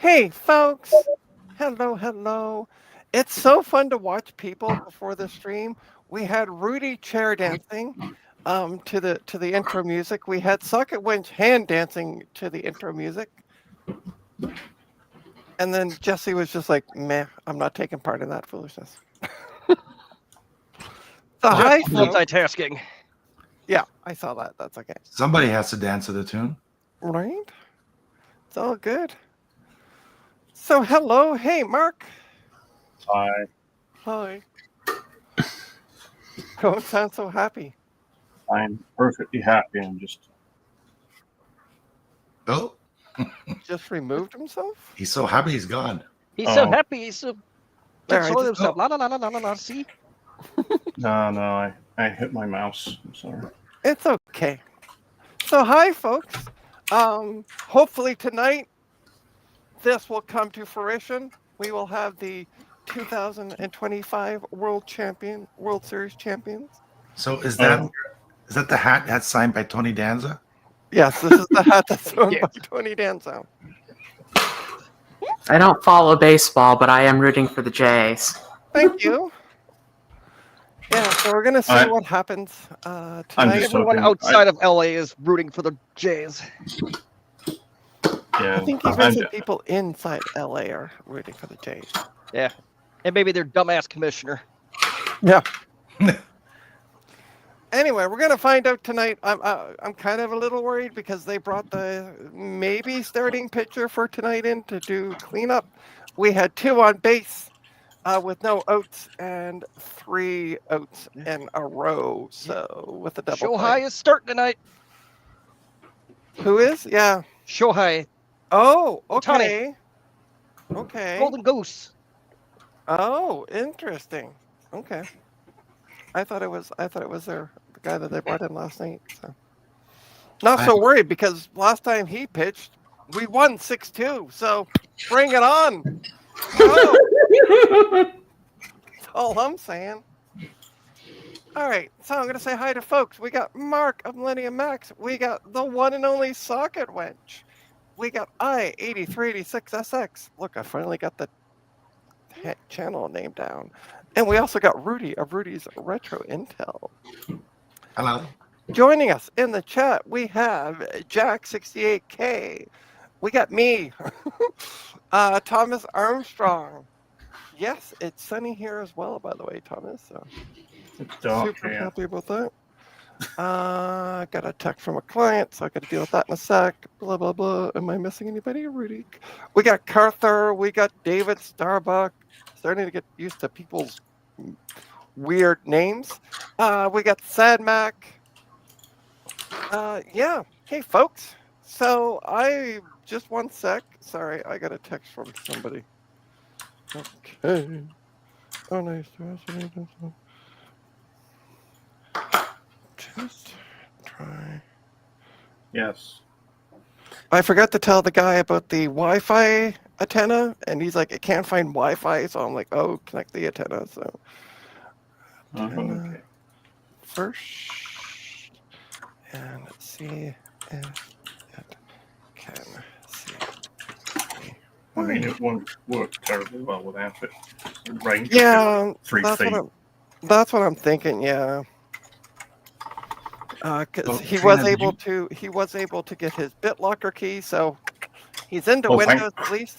Hey, folks. Hello, hello. It's so fun to watch people before the stream. We had Rudy chair dancing to the intro music. We had Socket Winch hand dancing to the intro music. And then Jesse was just like, meh, I'm not taking part in that foolishness. So Just hi, folks. multitasking. Yeah, I saw that. That's okay. Somebody has to dance to the tune. Right? It's all good. So hello. Hey, Mark. Hi. Hi. Don't sound so happy. I'm perfectly happy. I'm just Oh, Just removed himself? he's so happy he's gone. He's so Oh. happy. He's so There, I controlling just- himself. La la la la la la la. See? no. I hit my mouse. I'm sorry. It's okay. So hi, folks. Hopefully tonight this will come to fruition. We will have the 2025 World Series champions. So is Oh. that the hat that's signed by Tony Danza? Yes, this is the hat that's owned Yeah. by Tony Danza. I don't follow baseball, but I am rooting for the Jays. Thank you. Yeah, so we're gonna see I- what happens tonight. just Everyone hoping- outside of LA is rooting for the Jays. Yeah. I think even some people inside LA are rooting for the Jays. Yeah. And maybe their dumbass commissioner. Yeah. Anyway, we're gonna find out tonight. I'm kind of a little worried because they brought the maybe starting pitcher for tonight in to do cleanup. We had 2 on base with no outs and 3 outs in a row. So with a double Shohei play. is starting tonight. Who is? Yeah. Shohei, Oh, Ohtani. okay. Okay. Golden Goose. Oh, interesting. Okay. I thought it was the guy that they brought in last night. So not so worried because last time he pitched, we won 6-2. So bring it on. Oh, that's all I'm saying. All right, so I'm gonna say hi to folks. We got Mark of Millennium Max. We got the one and only Socket Wench. We got I8386SX. Look, I finally got the channel name down. And we also got Rudy of Rudy's Retro Intel. Hello. Joining us in the chat, we have Jack68K. We got me, Thomas Armstrong. Yes, it's sunny here as well, by the way, Thomas. So It's dark super here. happy about that. Got a text from a client, so I got to deal with that in a sec. Blah blah blah. Am I missing anybody, Rudy? We got Carther. We got David Starbuck. Starting to get used to people's weird names. We got Sad Mac. Yeah. Hey, folks. So I just 1 sec. Sorry, I got a text from somebody. Okay. Oh, nice. Just try. Yes. I forgot to tell the guy about the Wi-Fi antenna, and he's like, "I can't find Wi-Fi," so I'm like, "Oh, connect the antenna." So Okay. first, and see if it can see. I mean, it won't work terribly well without it. The range is Yeah, 3 that's feet. that's what I'm thinking. Yeah, because Oh, he Trina, was did able to get his BitLocker key, so he's into Oh, thank- Windows at least.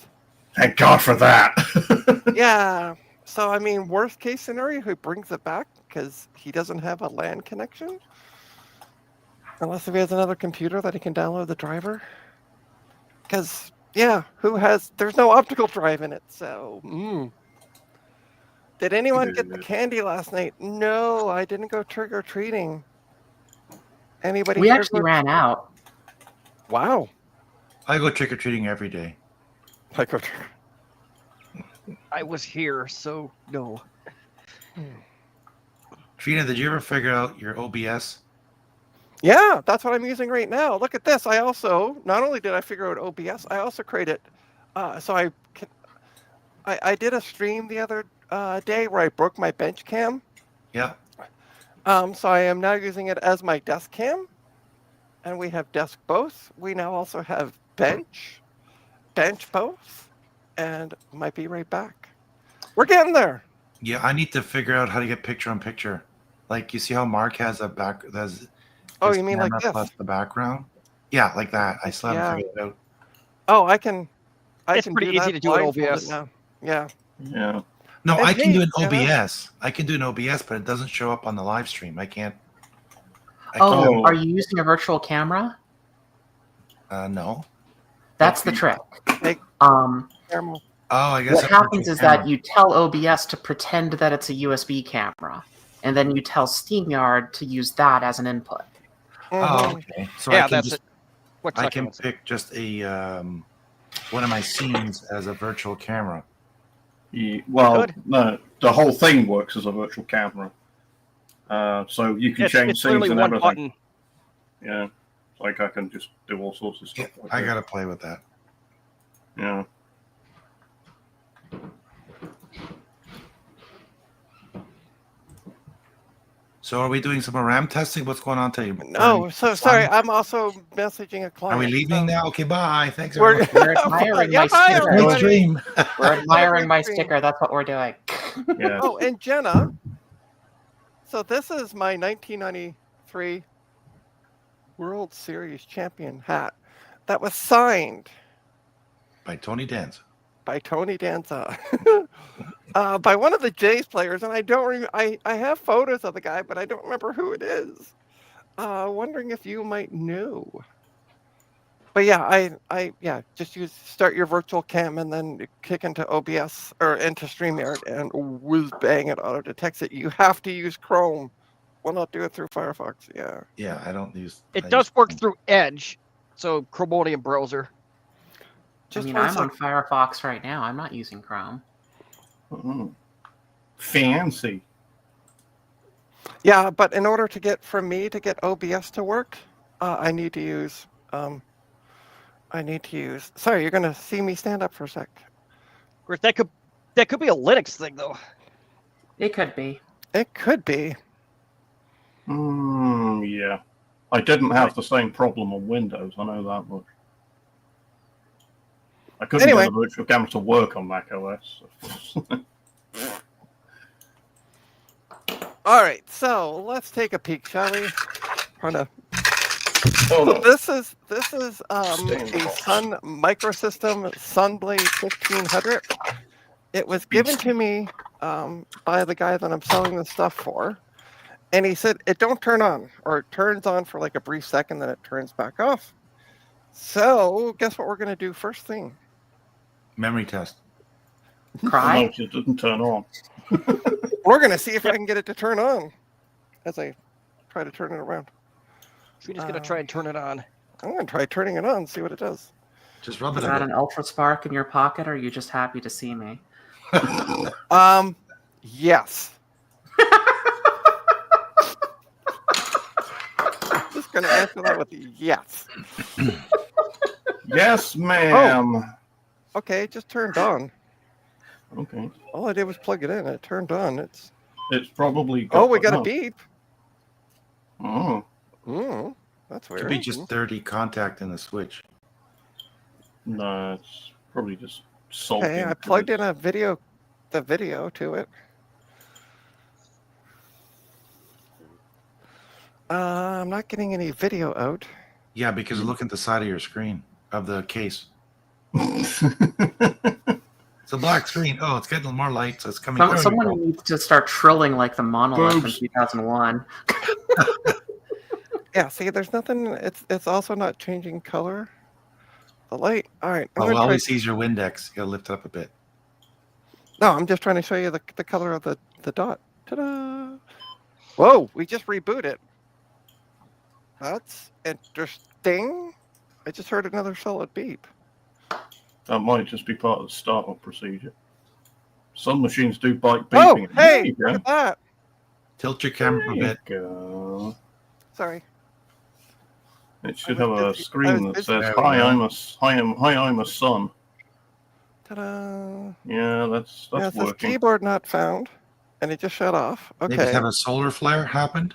Thank God for that. Yeah. So I mean, worst case scenario, he brings it back because he doesn't have a LAN connection, unless if he has another computer that he can download the driver. Because yeah, there's no optical drive in it. So did anyone get the candy last night? No, I didn't go trick or treating. Anybody? We here actually go- ran out. Wow. I go trick or treating every day. I go trick. I was here, so no. Trina, did you ever figure out your OBS? Yeah, that's what I'm using right now. Look at this. I also, not only did I figure out OBS, I also created, so I did a stream the other day where I broke my bench cam. Yeah. So I am now using it as my desk cam. And we have desk both. We now also have bench both. and might be right back. We're getting there. Yeah, I need to figure out how to get picture on picture. Like you see how Mark has a back has Oh, his you mean like camera this? plus the background? Yeah, like that. I still haven't Yeah. figured it out. Oh, I can It's do pretty easy that to do in blindfolded OBS. now. Yeah. Yeah. No, And I can hey, do an Jenna. OBS. I can do an OBS, but it doesn't show up on the live stream. I can't. Oh, Oh. are you using a virtual camera? No. That's the trick. Hey. Um, Camera. Oh, I guess what that's happens virtual is that camera. you tell OBS to pretend that it's a USB camera, and then you tell SteamYard to use that as an input. Oh, Mhm. okay. So Yeah, I can that's just it. What I second can was it? pick just a one of my scenes as a virtual camera. Well, Good. no, the whole thing works as a virtual camera. So you can change It's scenes literally and one everything. button. Yeah. Like I can just do all sorts of Yeah, stuff. Like I that. gotta play with that. Yeah. So are we doing some RAM testing? What's going on today? No, so sorry. Sun? I'm also messaging a client. Are we leaving so now? Okay, bye. Thanks, We're, everyone. We're admiring yeah, my bye, sticker. Great everybody. stream. We're admiring my Great stream. sticker. That's what we're doing. Yeah. Oh, and Jenna. So this is my 1993 World Series champion hat that was signed By Tony Danza. by Tony Danza, by one of the Jays players, and I don't. I have photos of the guy, but I don't remember who it is. Wondering if you might know. But yeah, just start your virtual cam and then kick into OBS or into StreamYard and whiz bang it auto detects it. You have to use Chrome. Will not do it through Firefox. Yeah. Yeah, I don't use. It I does use- work through Edge, so Chromium browser. Just I mean, one I'm on sec. Firefox right now. I'm not using Chrome. Fancy. Yeah, but in order to get from me to get OBS to work, I need to use. Sorry, you're gonna see me stand up for a sec. Of course, that could be a Linux thing though. It could be. It could be. Yeah. I didn't have the same problem on Windows. I know that much. I couldn't Anyway. get the virtual camera to work on Mac OS. All right, so let's take a peek, shall we? Trying to Oh, no. This is a Staying Sun Microsystem Sun Blade 1500. It was given to me by the guy that I'm selling the stuff for, and he said it don't turn on, or it turns on for like a brief second, then it turns back off. So guess what we're gonna do first thing? Memory test. Cry? No, it doesn't turn on. We're gonna see if I can get it to turn on as I try to turn it around. We're just gonna try and turn it on. I'm gonna try turning it on, see what it does. Just rub Is it that a an ultra spark in your pocket, or are you just happy to see me? bit. Yes. Just gonna answer that with a yes. Yes, ma'am. Okay, it just turned on. Okay. All I did was plug it in. It turned on. It's It's probably. oh, we got a no. beep. Oh. That's Could weird. be just dirty contact in the switch. No, it's probably just salty. Okay, I plugged in the video to it. I'm not getting any video out. Yeah, because look at the side of your screen of the case. It's a black screen. Oh, it's getting more light, so it's coming. Someone needs to start trilling like the monolith Boobs. in 2001. Yeah, see, there's nothing. It's also not changing color. The light. All right. I'm Oh, gonna try- always sees your Windex. You gotta lift it up a bit. No, I'm just trying to show you the color of the dot. Ta-da! Whoa, we just rebooted. That's interesting. I just heard another solid beep. That might just be part of the startup procedure. Some machines do bite Oh, beeping. hey, There you look go. at that. Tilt your camera a There you bit. go. Sorry. It should I have was a busy- I screen was that busy. says, There we "Hi, go. I'm a son." Ta-da! Yeah, that's Yeah, it says working. keyboard not found, and it just shut off. Maybe Okay. have a solar flare happened.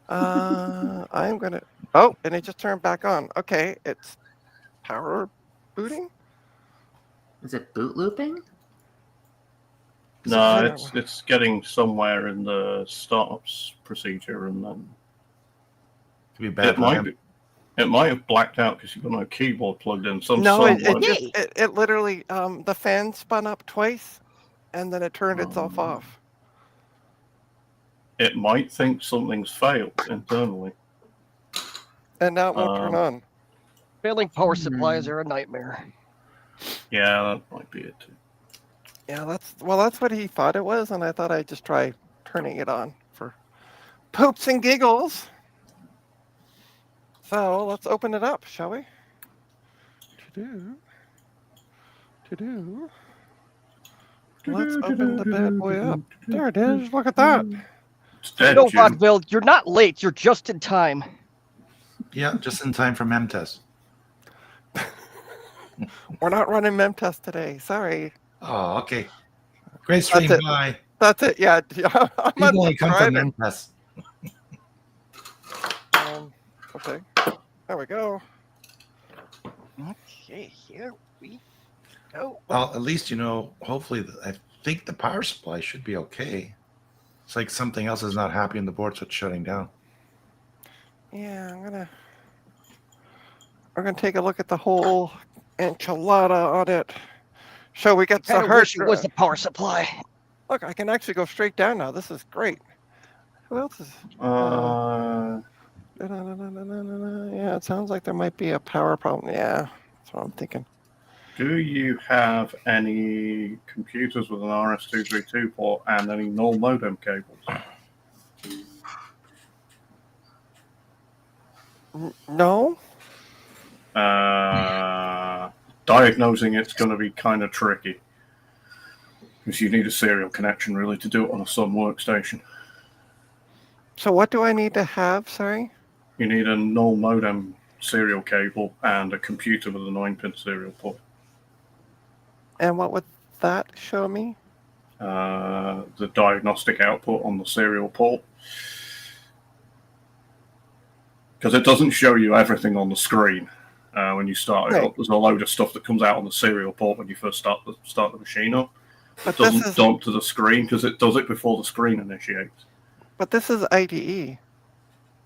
I'm gonna. Oh, and it just turned back on. Okay, it's power booting. Is it boot looping? No, I don't know. it's getting somewhere in the startups procedure, and then Could be bad it for might them. be, it might have blacked out because you've got no keyboard plugged in. No, someone, it literally the fan spun up twice, and then it turned itself off. it might think something's failed internally. And now it won't turn on. Failing power supplies are a nightmare. Yeah, that might be it too. Yeah, that's what he thought it was, and I thought I'd just try turning it on for poops and giggles. So let's open it up, shall we? To do. Let's open the bad boy up. There it is. Look at that. It's dead, No, Jim. Rockville, you're not late. You're just in time. Yeah, just in time for MemTest. We're not running MemTest today. Sorry. Oh, okay. Great stream. it. Bye. That's it. Yeah, I'm People only come from unsubscribing. MemTest. Okay. There we go. Okay, here we go. Well, at least, hopefully, I think the power supply should be okay. It's like something else is not happy in the board, so it's shutting down. Yeah, we're gonna take a look at the whole enchilada on it. So we got I the hard wish it was the power supply. Look, I can actually go straight down now. This is great. Who else is? Yeah, it sounds like there might be a power problem. Yeah, that's what I'm thinking. Do you have any computers with an RS-232 port and any null modem cables? No. Diagnosing it's going to be kind of tricky because you need a serial connection really to do it on a Sun workstation. So what do I need to have? Sorry. You need a null modem serial cable and a computer with a 9-pin serial port. And what would that show me? The diagnostic output on the serial port. Because it doesn't show you everything on the screen when you start it up. There's a load of stuff that comes out on the serial port when you first start the machine up. It doesn't dump to the screen because it does it before the screen initiates. But this is IDE.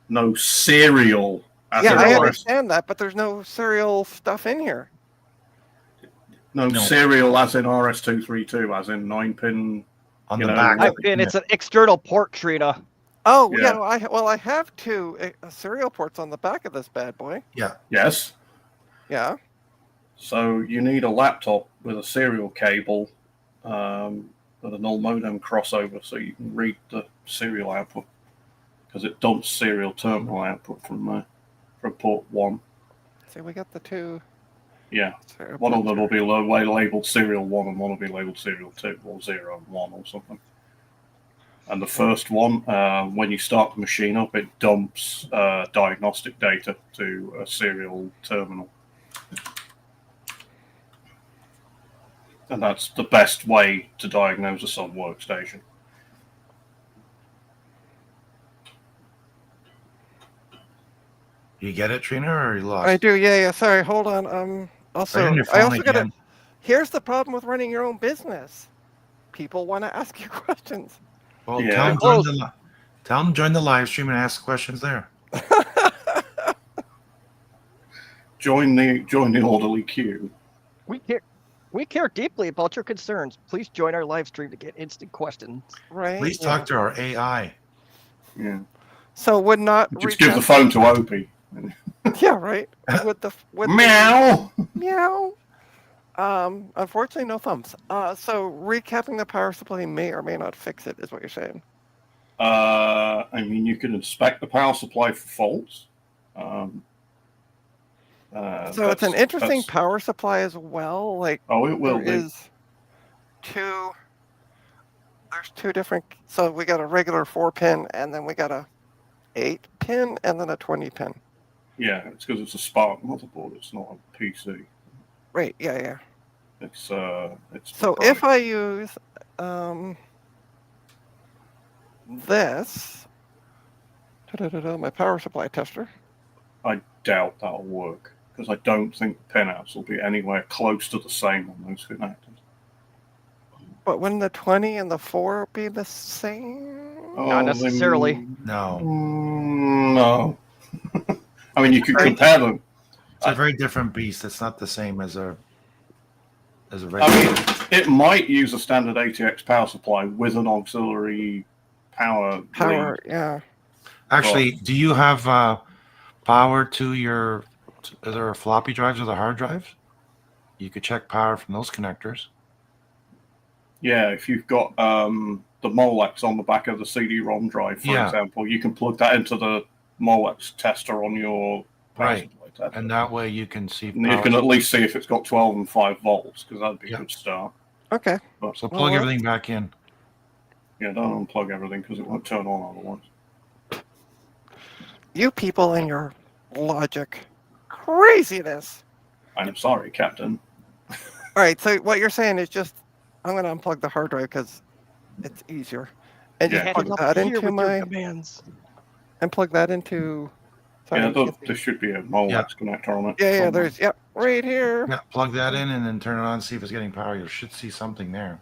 No serial. Yeah, I understand that, but there's no serial stuff in here. No serial as in RS-232, as in 9-pin. On the back. And it's an external port, Trina. Oh, yeah. I have two serial ports on the back of this bad boy. Yeah. Yes. Yeah. So you need a laptop with a serial cable with a null modem crossover so you can read the serial output because it dumps serial terminal output from port 1. See, we got the two. Yeah. One of them will be labeled serial 1 and one will be labeled serial 2 or 0 and 1 or something. And the first one, when you start the machine up, it dumps diagnostic data to a serial terminal. And that's the best way to diagnose a Sun workstation. You get it, Trina, or you lost? I do, yeah. Sorry, hold on. I also got to. Here's the problem with running your own business. People want to ask you questions. Well, yeah. tell them to join the live stream and ask questions there. Join the orderly queue. We care deeply about your concerns. Please join our live stream to get instant questions. Right. Please talk to our AI. Yeah. So would not just give the phone to Opie. Yeah, right. With meow. Meow. Unfortunately, no thumbs. So recapping the power supply may or may not fix it, is what you're saying. I mean, you can inspect the power supply for faults. So it's an interesting power supply as well. Like, it will be. There's two different. So we got a regular 4-pin, and then we got a 8-pin, and then a 20-pin. Yeah, it's because it's a Spark motherboard. It's not a PC. Right. Yeah. It's so if I use this, my power supply tester. I doubt that'll work because I don't think the pinouts will be anywhere close to the same on those connectors. But wouldn't the 20 and the 4 be the same? Not necessarily. No. No. I mean, you could compare them. It's a very different beast. It's not the same as a regular. I mean, it might use a standard ATX power supply with an auxiliary power. Power, lead. yeah. Actually, do you have power to your either floppy drives or the hard drives? You could check power from those connectors. Yeah, if you've got the Molex on the back of the CD-ROM drive, for example, you can plug that into the Molex tester on your power supply tester. And that way you can see. And you can at least see if it's got 12 and 5 volts, because that'd be a good start. Okay. But, So plug everything back in. Yeah, don't unplug everything because it won't turn on otherwise. You people and your logic. Craziness. I'm sorry, Captain. All right, so what you're saying is just, I'm going to unplug the hard drive because it's easier. And just Yeah. plug Heading up that here into with your my, commands. and plug that into. Yeah, there should be a Molex connector on it. Yeah, somewhere. there's, right here. Yeah, plug that in and then turn it on, see if it's getting power. You should see something there.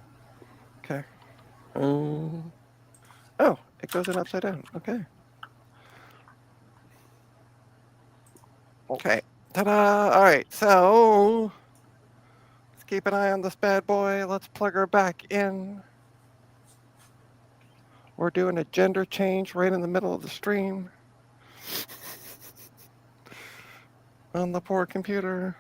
Okay. Oh, it goes in upside down. Okay. Okay. Ta-da! All right, so let's keep an eye on this bad boy. Let's plug her back in. We're doing a gender change right in the middle of the stream. On the poor computer.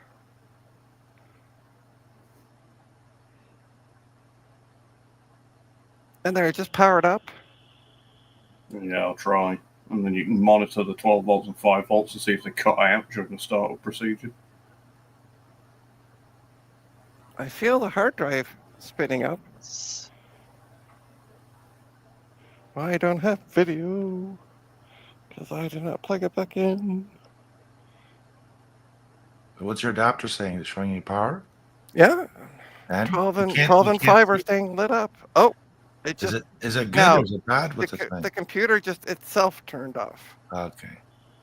And there, just powered up. Yeah, I'll try. And then you can monitor the 12 volts and 5 volts to see if they cut out during the startup procedure. I feel the hard drive spinning up. I don't have video because I did not plug it back in. What's your adapter saying? Is it showing any power? Yeah, And 12 and you can't- 12 you and can't 5 are see- staying lit up. Oh, it just Is it good now, or is it bad? What's it saying? the computer just itself turned off, Okay.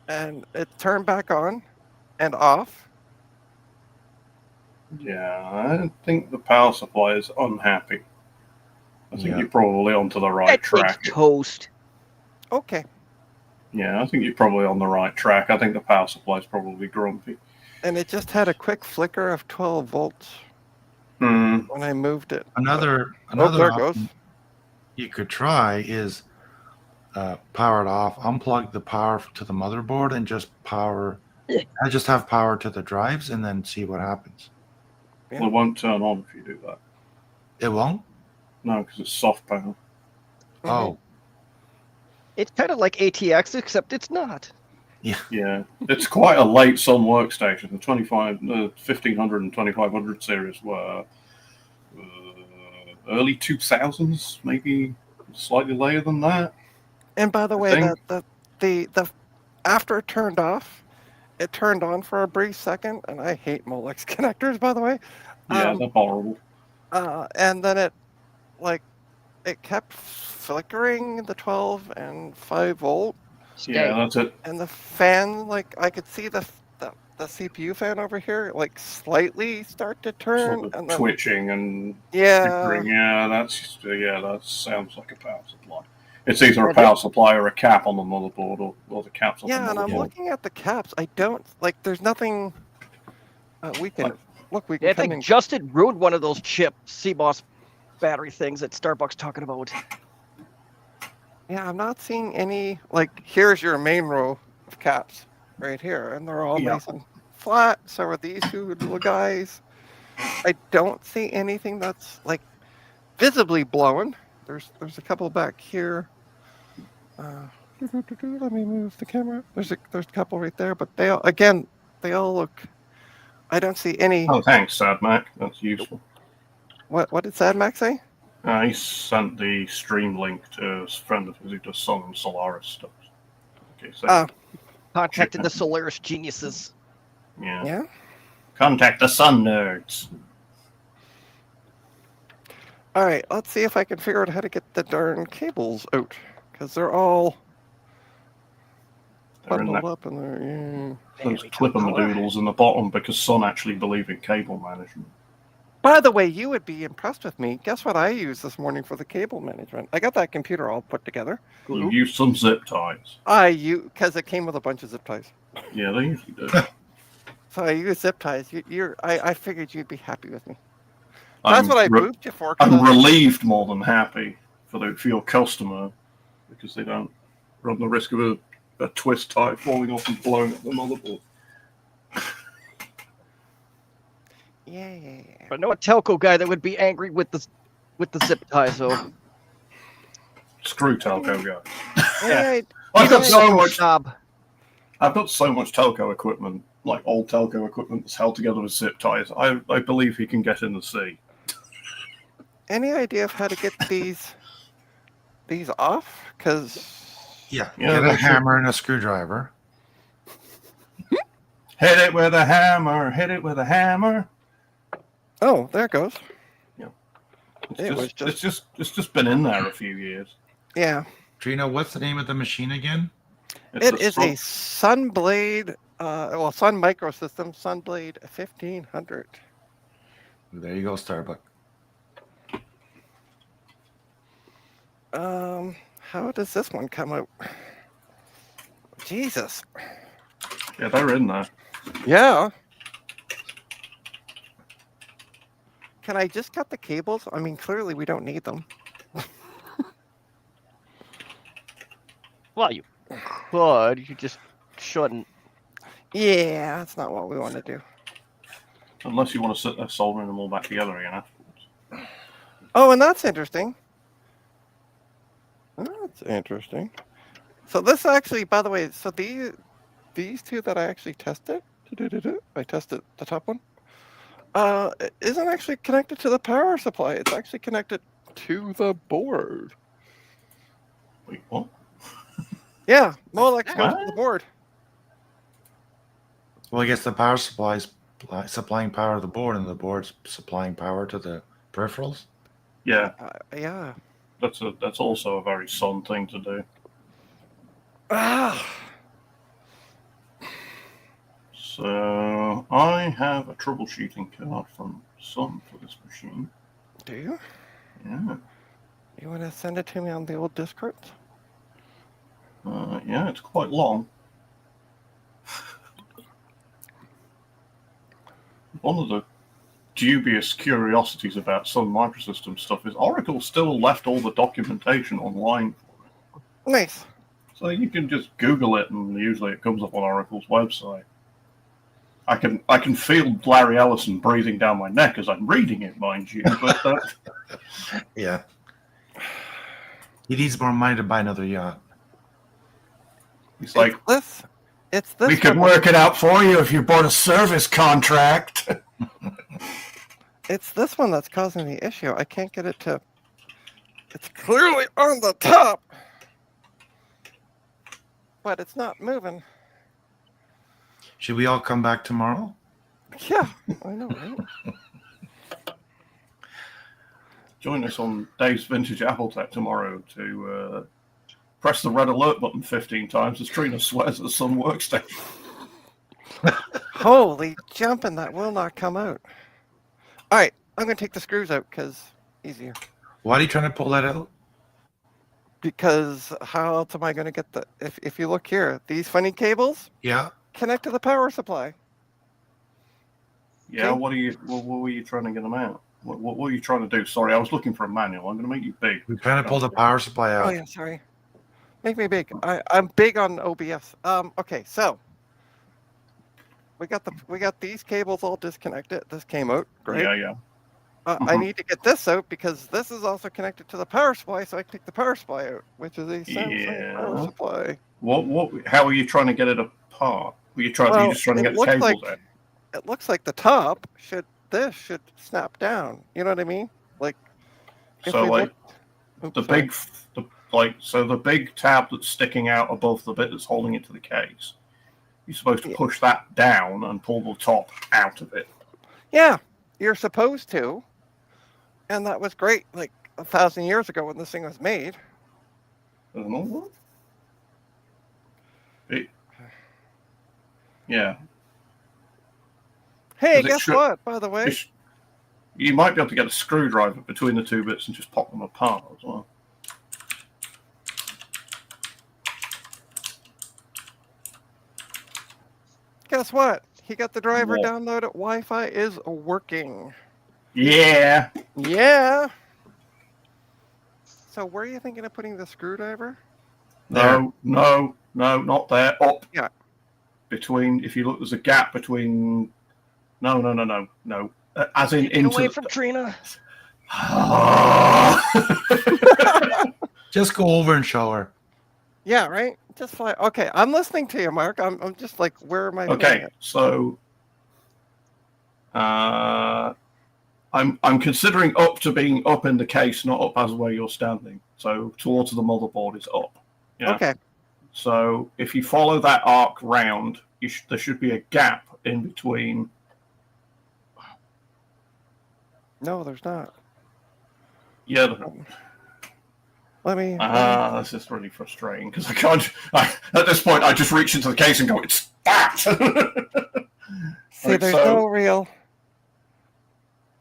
and it turned back on and off. Yeah, I think the power supply is unhappy. I think Yeah. you're probably onto the right That track. takes toast. Okay, Yeah, I think you're probably on the right track. I think the power supply is probably grumpy. and it just had a quick flicker of 12 volts Hmm. when I moved it. Another there it goes. option you could try is power it off, unplug the power to the motherboard, and just have power to the drives, and then see what happens. Yeah. Well, it won't turn on if you do that. It won't. No, because it's soft power. Oh, It's kind of like ATX, except it's not. Yeah, it's quite a late Sun workstation. The 1500 and 2500 series were early 2000s, maybe slightly later than that. And by the way, the after it turned off, it turned on for a brief second, and I hate Molex connectors, by the way. Yeah, they're horrible. And then it kept flickering the 12 and 5 volt, Yeah, that's it. and the fan, I could see the CPU fan over here, slightly start to turn, Sort of and then, twitching and yeah, flickering. Yeah, that sounds like a power supply. It's either a power supply or a cap on the motherboard, or the caps on the and I'm motherboard. looking at the caps. I don't there's nothing. We can look. We can Yeah, I come think in. Justin ruined one of those chip CMOS battery things that Starbucks talking about. Yeah, I'm not seeing any. Here's your main row of caps right here, and they're all nice and flat. So are these two little guys. I don't see anything that's visibly blown. There's a couple back here. Let me move the camera. There's a couple right there, but they all look. I don't see any. Oh, thanks, Sad Mac. That's useful. What did Sad Mac say? He sent the stream link to his friend of his who does Sun and Solaris stuff. Okay, so Contacted the Solaris geniuses. Yeah. Contact the Sun nerds. All right, let's see if I can figure out how to get the darn cables out, because they're all. They're in bundled there. up in there. Yeah. Those There we go. clipper-madoodles in the bottom because Sun actually believe in cable management. By the way, you would be impressed with me. Guess what I used this morning for the cable management? I got that computer all put together. You use some zip ties. Because it came with a bunch of zip ties. Yeah, they usually do. So I used zip ties. I figured you'd be happy with me. That's I'm what I re- moved you for. 'Cause I'm I was- relieved more than happy for your customer because they don't run the risk of a twist tie falling off and blowing up the motherboard. Yeah. I know a telco guy that would be angry with the zip tie. So Screw telco guy. Yeah. I've got so Telco much. snob. I've got so much telco equipment, like old telco equipment, that's held together with zip ties. I believe he can get in the sea. Any idea of how to get these off? Because Yeah. Yeah, Get a that's it. hammer and a screwdriver. Hit it with a hammer. Hit it with a hammer. oh, there it goes. It's just been in there a few years. Yeah. Trina, what's the name of the machine again? It is a Sun Blade. Sun Microsystems Sun Blade 1500. There you go, Starbuck. How does this one come out? Jesus. Yeah, they're in there. Yeah. Can I just cut the cables? I mean, clearly we don't need them. Well, you could. You just shouldn't. Yeah, that's not what we want to do. Unless you want to sit there soldering them all back together again afterwards. Oh, and that's interesting. That's interesting. So this actually, by the way, so these two that I actually tested, I tested the top one, isn't actually connected to the power supply. It's actually connected to the board. Wait, what? Yeah, Molex goes to What? the board. Well, I guess the power supply is supplying power to the board, and the board's supplying power to the peripherals. Yeah, Yeah. that's also a very Sun thing to do. Ah. So I have a troubleshooting card from Sun for this machine. Do you? Yeah, You want to send it to me on the old Discord? yeah, it's quite long. One of the dubious curiosities about Sun Microsystems stuff is Oracle still left all the documentation online. Nice. So you can just Google it, and usually it comes up on Oracle's website. I can feel Larry Ellison breathing down my neck as I'm reading it, mind you. But Yeah. He needs more money to buy another yacht. it's like, It's this. we can one. work it out for you if you bought a service contract. It's this one that's causing the issue. I can't get it to. It's clearly on the top, but it's not moving. Should we all come back tomorrow? Yeah, I know, right? Join us on Dave's Vintage Apple Tech tomorrow to press the red alert button 15 times as Trina swears at Sun Workstation. Holy jumping, that will not come out. All right, I'm going to take the screws out because easier. Why are you trying to pull that out? Because how else am I going to get the... If you look here, these funny cables Yeah. connect to the power supply. Yeah, Okay. what were you trying to get them out? What were you trying to do? Sorry, I was looking for a manual. I'm going to make you big. We're trying to pull the power supply out. Oh, yeah, sorry. Make me big. I'm big on OBS. Okay, so... We got these cables all disconnected. This came out. Great. Yeah. I need to get this out because this is also connected to the power supply, so I can take the power supply out, which is a Samsung power Yeah. supply. How are you trying to get it apart? Were you just trying to it get the looks cables like- out? It looks like the top should snap down. You know what I mean? Like if So we like look- the Oops, sorry. the big tab that's sticking out above the bit that's holding it to the case. You're supposed to Yeah. push that down and pull the top out of it. Yeah, you're supposed to. And that was great like 1,000 years ago when this thing was made. I don't know what. Yeah. Hey, 'Cause it guess should- what? By the way, You might be able to get a screwdriver between the two bits and just pop them apart as well. guess what? He got the driver What? downloaded. Wi-Fi is working. Yeah. Yeah. So where are you thinking of putting the screwdriver? No, not there. Up. Yeah. Between, if you look, there's a gap between. No. As in Get into. away from Trina. Just go over and show her. Yeah, right. Just fly. Okay, I'm listening to you, Mark. I'm just like, where am I? putting Okay, it? so I'm considering up to being up in the case, not up as where you're standing. So towards the motherboard is up. Yeah. Okay. So if you follow that arc round, there should be a gap in between. No, there's not. Yeah. Let me. This is really frustrating because I can't. At this point, I just reach into the case and go, "It's that." See, Right, there's so- no real.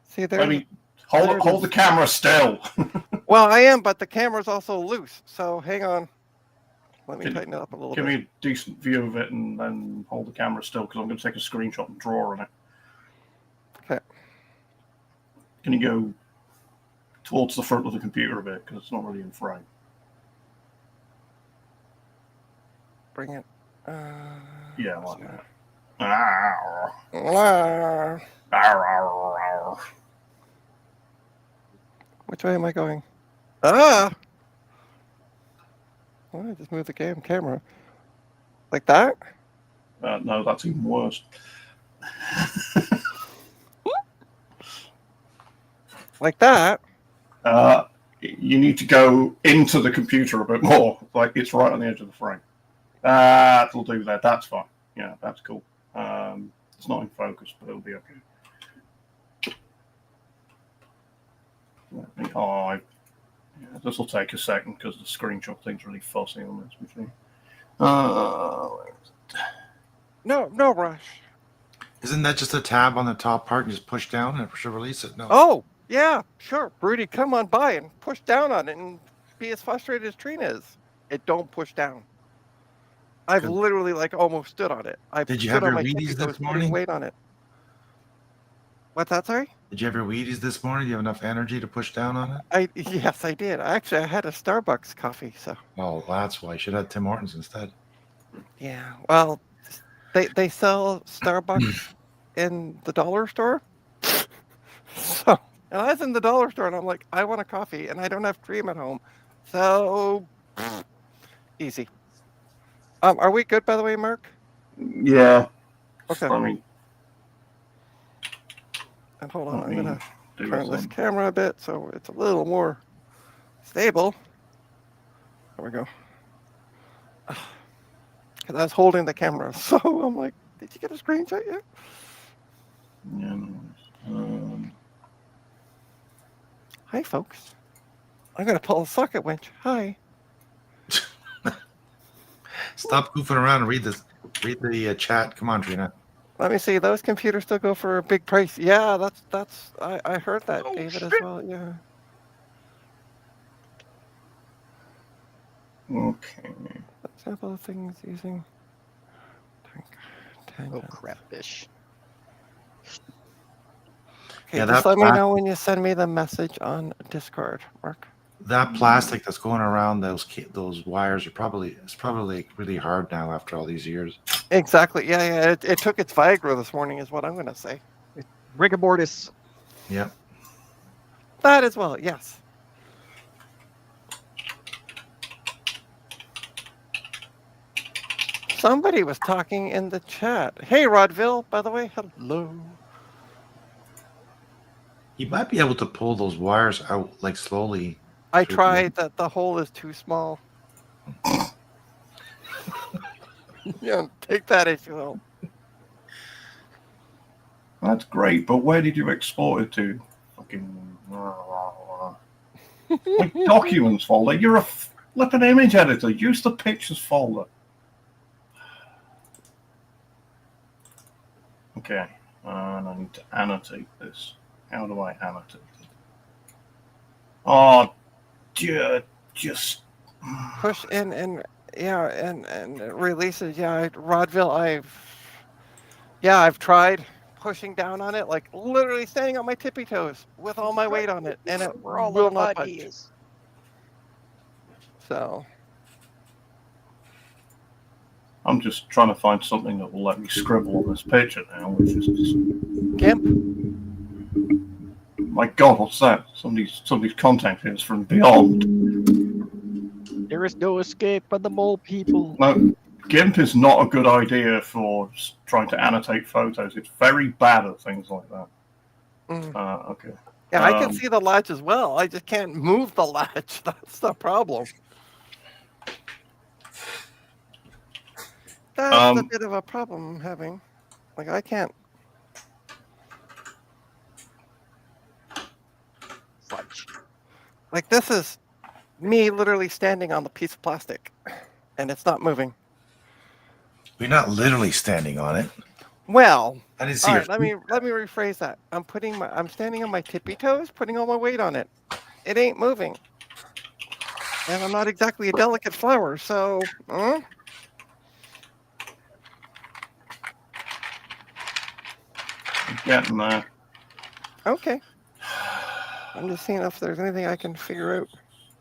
See, there's. Let me hold the camera still. Well, I am, but the camera's also loose. So hang on. Let me Can- tighten it up a little Give bit. me a decent view of it and then hold the camera still because I'm going to take a screenshot and draw on it. Okay. Can you go towards the front of the computer a bit because it's not really in frame? Bring it. Yeah, like that. Arr, Ah, arr, arr, arr. which way am I going? Ah! Well, I just moved the camera. Like that? No, that's even worse. Like that? You need to go into the computer a bit more. Like it's right on the edge of the frame. That'll do that. That's fine. Yeah, that's cool. It's not in focus, but it'll be okay. This will take a second because the screenshot thing's really fussy on this machine. No rush. Isn't that just a tab on the top part and just push down and it should release it? No. Oh, yeah, sure. Rudy, come on by and push down on it and be as frustrated as Trina is. It don't push down. I've Good. literally like almost stood on it. I Did you stood have on your my feet Wheaties because I this was putting morning? weight on it. What's that, sorry? Did you have your Wheaties this morning? Do you have enough energy to push down on it? Yes, I did. Actually, I had a Starbucks coffee, so Oh, that's why. You should have Tim Hortons instead. yeah. Well, they sell Starbucks in the dollar store. So, and I was in the dollar store, and I'm like, I want a coffee, and I don't have cream at home, so easy. Are we good, by the way, Mark? Yeah. Okay. Let me And hold on, Let I'm me gonna do turn this this. camera a bit so it's a little more stable. There we go. Because I was holding the camera, so I'm like, did you get a screenshot yet? Hi, folks. I'm gonna pull a socket winch. Hi. Stop goofing around and read this. Read the chat. Come on, Trina. Let me see. Those computers still go for a big price. Yeah, that's. I heard that, Oh, David, as shit. well. Yeah. Okay. Sample of things using. Oh crap, fish. Okay, Yeah, just that let me pla- know when you send me the message on Discord, Mark. That plastic that's going around those wires it's probably really hard now after all these years. Exactly. Yeah. It took its Viagra this morning, is what I'm gonna say. Rigor mortis. Yep. That as well. Yes. Somebody was talking in the chat. Hey, Rodville, by the way, hello. You might be able to pull those wires out like slowly. I Should tried that. The hole is too small. Yeah, take that if you will. That's great, but where did you export it to? Fucking like documents folder. You're a flipping image editor. Use the pictures folder. Okay. And I need to annotate this. How do I annotate it? Oh, just Push in and yeah, and it releases. Yeah, Rodville. I've tried pushing down on it, like literally standing on my tippy toes with all my weight on it, and it We're all will little not budge. ideas. So I'm just trying to find something that will let me scribble on this picture now, which is just, GIMP. my God, what's that? Somebody's contacting us from beyond. There is no escape from the mole people. No, GIMP is not a good idea for trying to annotate photos. It's very bad at things like that. Okay. Yeah, I can see the latch as well. I just can't move the latch. That's the problem. That's a bit of a problem I'm having. Like, I can't. Fudge. Like, this is me literally standing on the piece of plastic, and it's not moving. You're not literally standing on it. Well, I didn't see all your right, let me rephrase that. I'm standing on my tippy toes, putting all my weight on it. It ain't moving. And I'm not exactly a delicate flower, so I'm getting there. okay. I'm just seeing if there's anything I can figure out.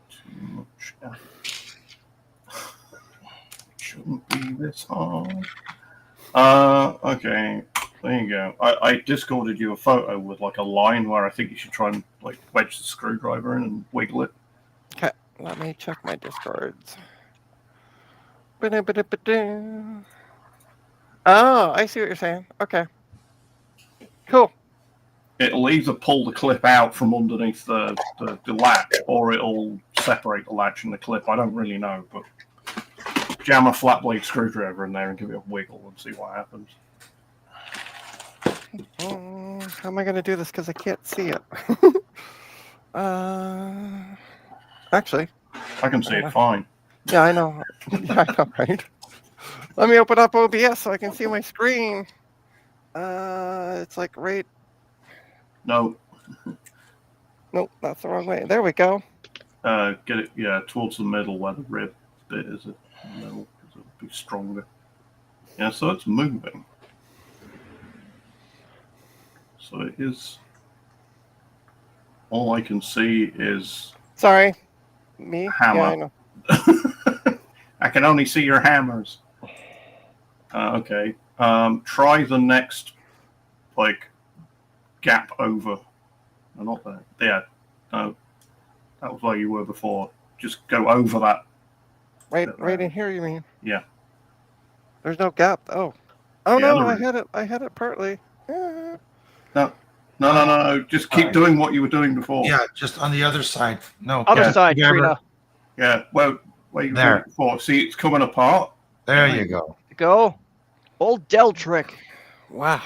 Too much. Shouldn't be this hard. Okay. There you go. I Discorded you a photo with like a line where I think you should try and like wedge the screwdriver in and wiggle it. Okay, let me check my discards. Ba-da-ba-da-ba-da. Oh, I see what you're saying. Okay. Cool. It'll either pull the clip out from underneath the latch, or it'll separate the latch and the clip. I don't really know, but jam a flat blade screwdriver in there and give it a wiggle and see what happens. How am I going to do this? Because I can't see it. Actually. I can see it fine. Yeah, I know. Yeah, I know, right? Let me open up OBS so I can see my screen. It's like right. No. Nope, that's the wrong way. There we go. Get it, yeah, towards the middle where the rib bit is. It middle, because it'll be stronger. Yeah, so it's moving. So it is. All I can see is. Sorry, me. Hammer. Yeah, I know. I can only see your hammers. Okay. Try the next, like, gap over. No, not there. Yeah. No. That was where you were before. Just go over that. Right in here, you mean? Yeah. There's no gap. Oh. Oh Yeah, no, there I had it partly. No. Just keep doing what you were doing before. Yeah, just on the other side. No. Other side, Never. Trina. Yeah. Well, where you were There. doing before. See, it's coming apart. There you go. Go. Old Dell trick. Wow.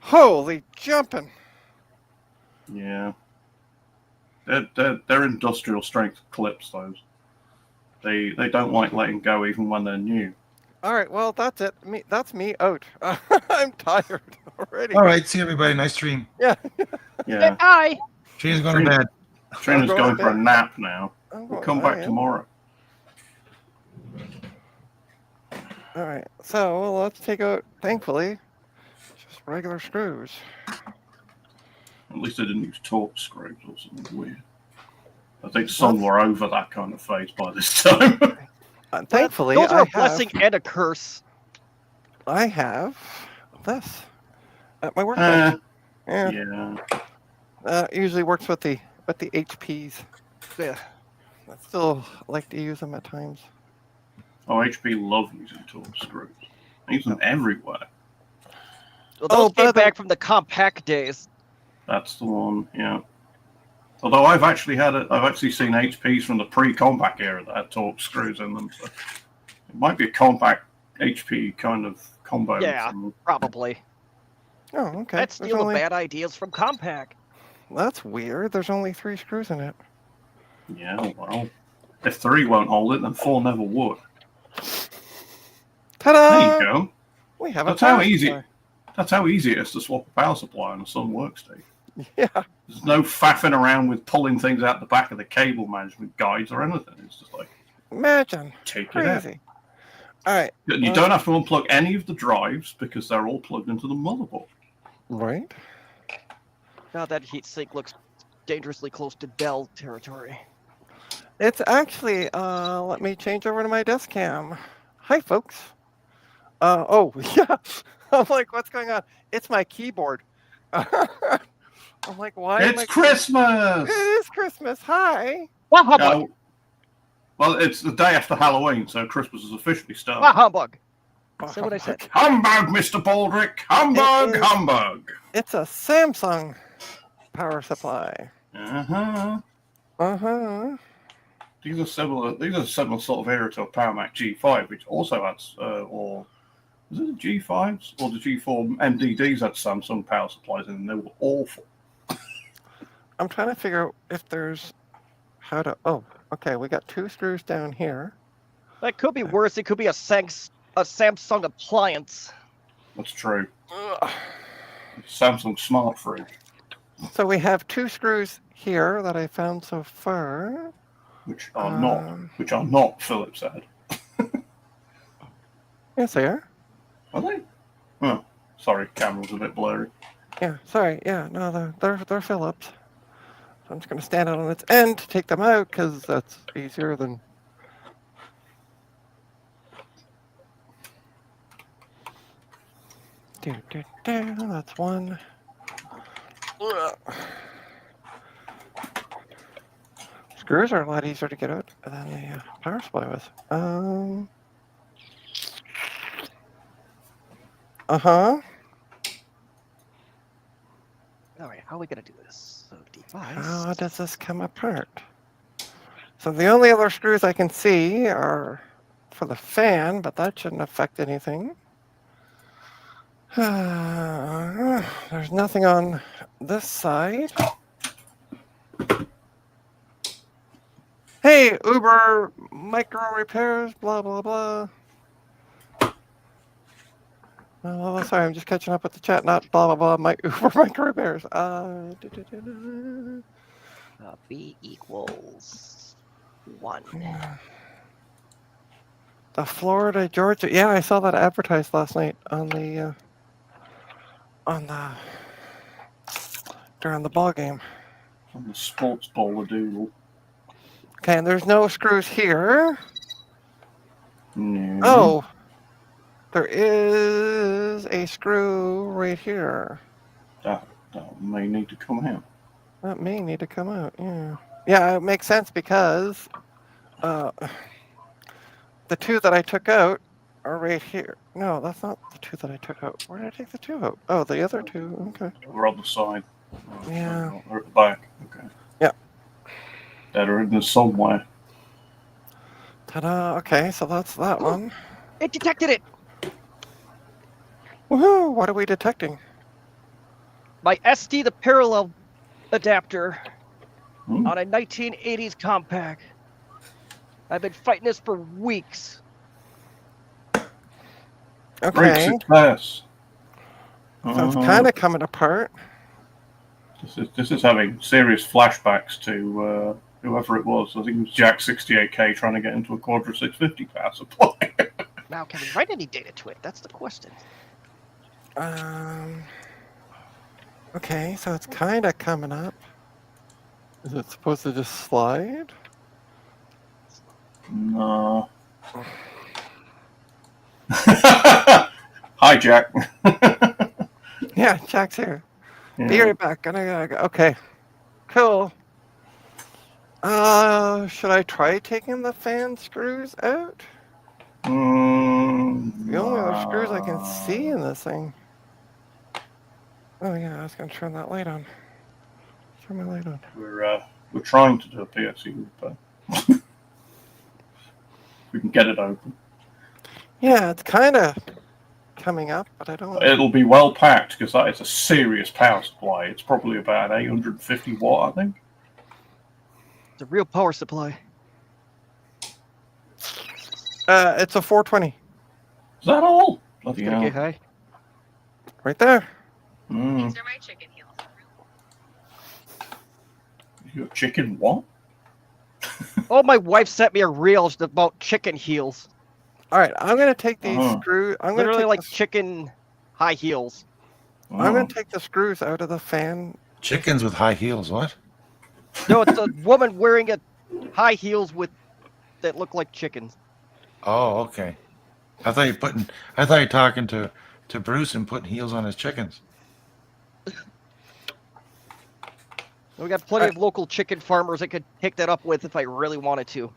Holy jumping. Yeah. They're industrial strength clips, those. They don't like letting go even when they're new. All right, well, that's it. That's me out. I'm tired already. All right. See everybody. Nice stream. Yeah. Yeah. Hi. Trina's going to bed. Trina's I'm going going for a to nap now. I'm We'll going- come I back am. tomorrow. All right, so let's take out, thankfully, just regular screws. At least I didn't use torque screws or something weird. I think some were over that kind of phase by this time. Thankfully, Those are I a blessing and a curse. have this at my workbench. Yeah. Yeah. Usually works with the HPs. Yeah. I still like to use them at times. Oh, HP love using torque screws. I use them everywhere. Well, those by came the- back from the compact days. That's the one, yeah. Although I've actually seen HPs from the pre-compact era that had torque screws in them. So it might be a compact HP kind of combo. Yeah. Probably. Oh, okay. That's There's stealing only- bad ideas from compact. That's weird. There's only 3 screws in it. Yeah, well, if 3 won't hold it, then 4 never would. Ta-da! There you go. We have a That's how power easy. supply. That's how easy it is to swap a power supply on a Sun workstation. Yeah. There's no faffing around with pulling things out the back of the cable management guides or anything. It's just like, Imagine. take it out. Crazy. All right. You don't have to unplug any of the drives because they're all plugged into the motherboard. Right. Now that heatsink looks dangerously close to Dell territory. It's actually, let me change over to my desk cam. Hi, folks. Oh, yeah. I'm like, what's going on? It's my keyboard. I'm like, why? It's Christmas! It is Christmas. Hi. Bah humbug! Well, it's the day after Halloween, so Christmas is officially started. Bah humbug! Say what I said. Humbug, Mr. Baldrick! Humbug, humbug! It's a Samsung power supply. Uh-huh. Uh-huh. These are similar sort of era to a Power Mac G5, which also has, or was it the G5s or the G4 MDDs had Samsung power supplies in them? They were awful. I'm trying to figure out if there's how to. Oh, okay. We got 2 screws down here. That could be worse. It could be a Samsung appliance. That's true. Ugh. Samsung Smart Fridge. So we have 2 screws here that I found so far. Which are not Philips head. Yes, they are. Are they? Oh, sorry, camera's a bit blurry. Yeah. Sorry. Yeah. No, they're Phillips. So I'm just gonna stand it on its end to take them out because that's easier than. That's one. Ugh. Screws are a lot easier to get out than the power supply was. Uh-huh. All right, how are we gonna do this? So device. How does this come apart? So the only other screws I can see are for the fan, but that shouldn't affect anything. There's nothing on this side. Hey, Uber micro repairs, blah, blah, blah. Oh, sorry, I'm just catching up with the chat, not blah, blah, blah, Uber micro repairs. B equals 1. The Florida, Georgia. Yeah, I saw that advertised last night on the during the ball game. On the sports bowler doodle. Okay, and there's no screws here. No. Oh, there is a screw right here. That may need to come out. That may need to come out. Yeah. Yeah, it makes sense because the 2 that I took out are right here. No, that's not the 2 that I took out. Where did I take the 2 out? Oh, the other 2. Okay. We're on the side. Yeah. They're at the back. Okay. Yeah. They're in there somewhere. Ta-da. Okay, so that's that one. It detected it! Woohoo! What are we detecting? My SD the parallel adapter Hmm. on a 1980s compact. I've been fighting this for weeks. Great Okay. success. So it's kind of coming apart. This is having serious flashbacks to whoever it was. I think it was Jack 68K trying to get into a Quadra 650 power supply. Now, can we write any data to it? That's the question. Okay, so it's kind of coming up. Is it supposed to just slide? No. Hi, Jack. Yeah, Jack's here. Be Yeah. right back. Gonna go. Okay. Cool. Should I try taking the fan screws out? The only other screws I can see in this thing. Oh yeah, I was gonna turn that light on. Turn my light on. We're trying to do a PSU, but we can get it open. Yeah, it's kind of coming up, but I don't. It'll be well packed because that is a serious power supply. It's probably about 850 watt, I think. It's a real power supply. It's a 420. Is that all? Bloody Gonna hell. get high. Right there. Mm. These are my chicken heels. You got chicken what? Oh, my wife sent me a reel about chicken heels. All right, I'm gonna take these Uh-huh. screws. I'm gonna Literally take like the, chicken high heels. I'm Oh. gonna take the screws out of the fan. Chickens with high heels. What? No, it's a woman wearing a high heels with that look like chickens. Oh, okay. I thought you're talking to Bruce and putting heels on his chickens. We got plenty of local chicken farmers I could pick that up with if I really wanted to.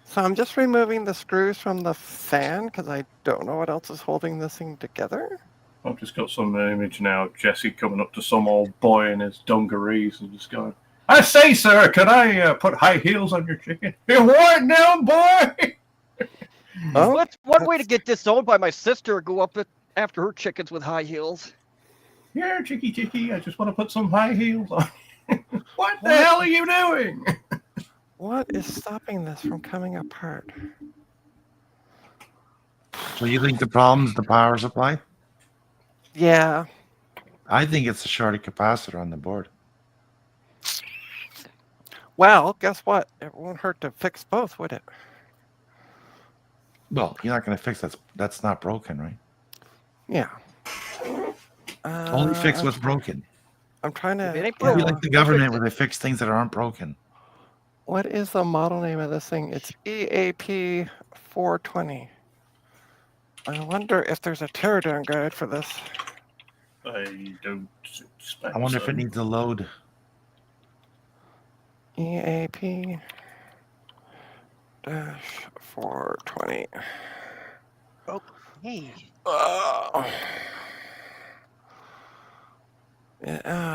So I'm just removing the screws from the fan because I don't know what else is holding this thing together. I've just got some image now of Jesse coming up to some old boy in his dungarees and just going, I say, sir, could I put high heels on your chicken? You what now, boy? Oh, What's one way to get disowned by my sister? Go up after her chickens with high heels. Yeah, chicky, I just want to put some high heels on. What the What? hell are you doing? what is stopping this from coming apart? So you think the problem's the power supply? Yeah. I think it's the shorted capacitor on the board. Well, guess what? It won't hurt to fix both, would it? Well, you're not going to fix that. That's not broken, right? Yeah. Only fix what's broken. I'm trying If it to. ain't Don't be broken, like the don't fix government it. where they fix things that aren't broken. What is the model name of this thing? It's EAP 420. I wonder if there's a teardown guide for this. I don't expect I wonder if so. it needs a load. EAP dash 420. Hey,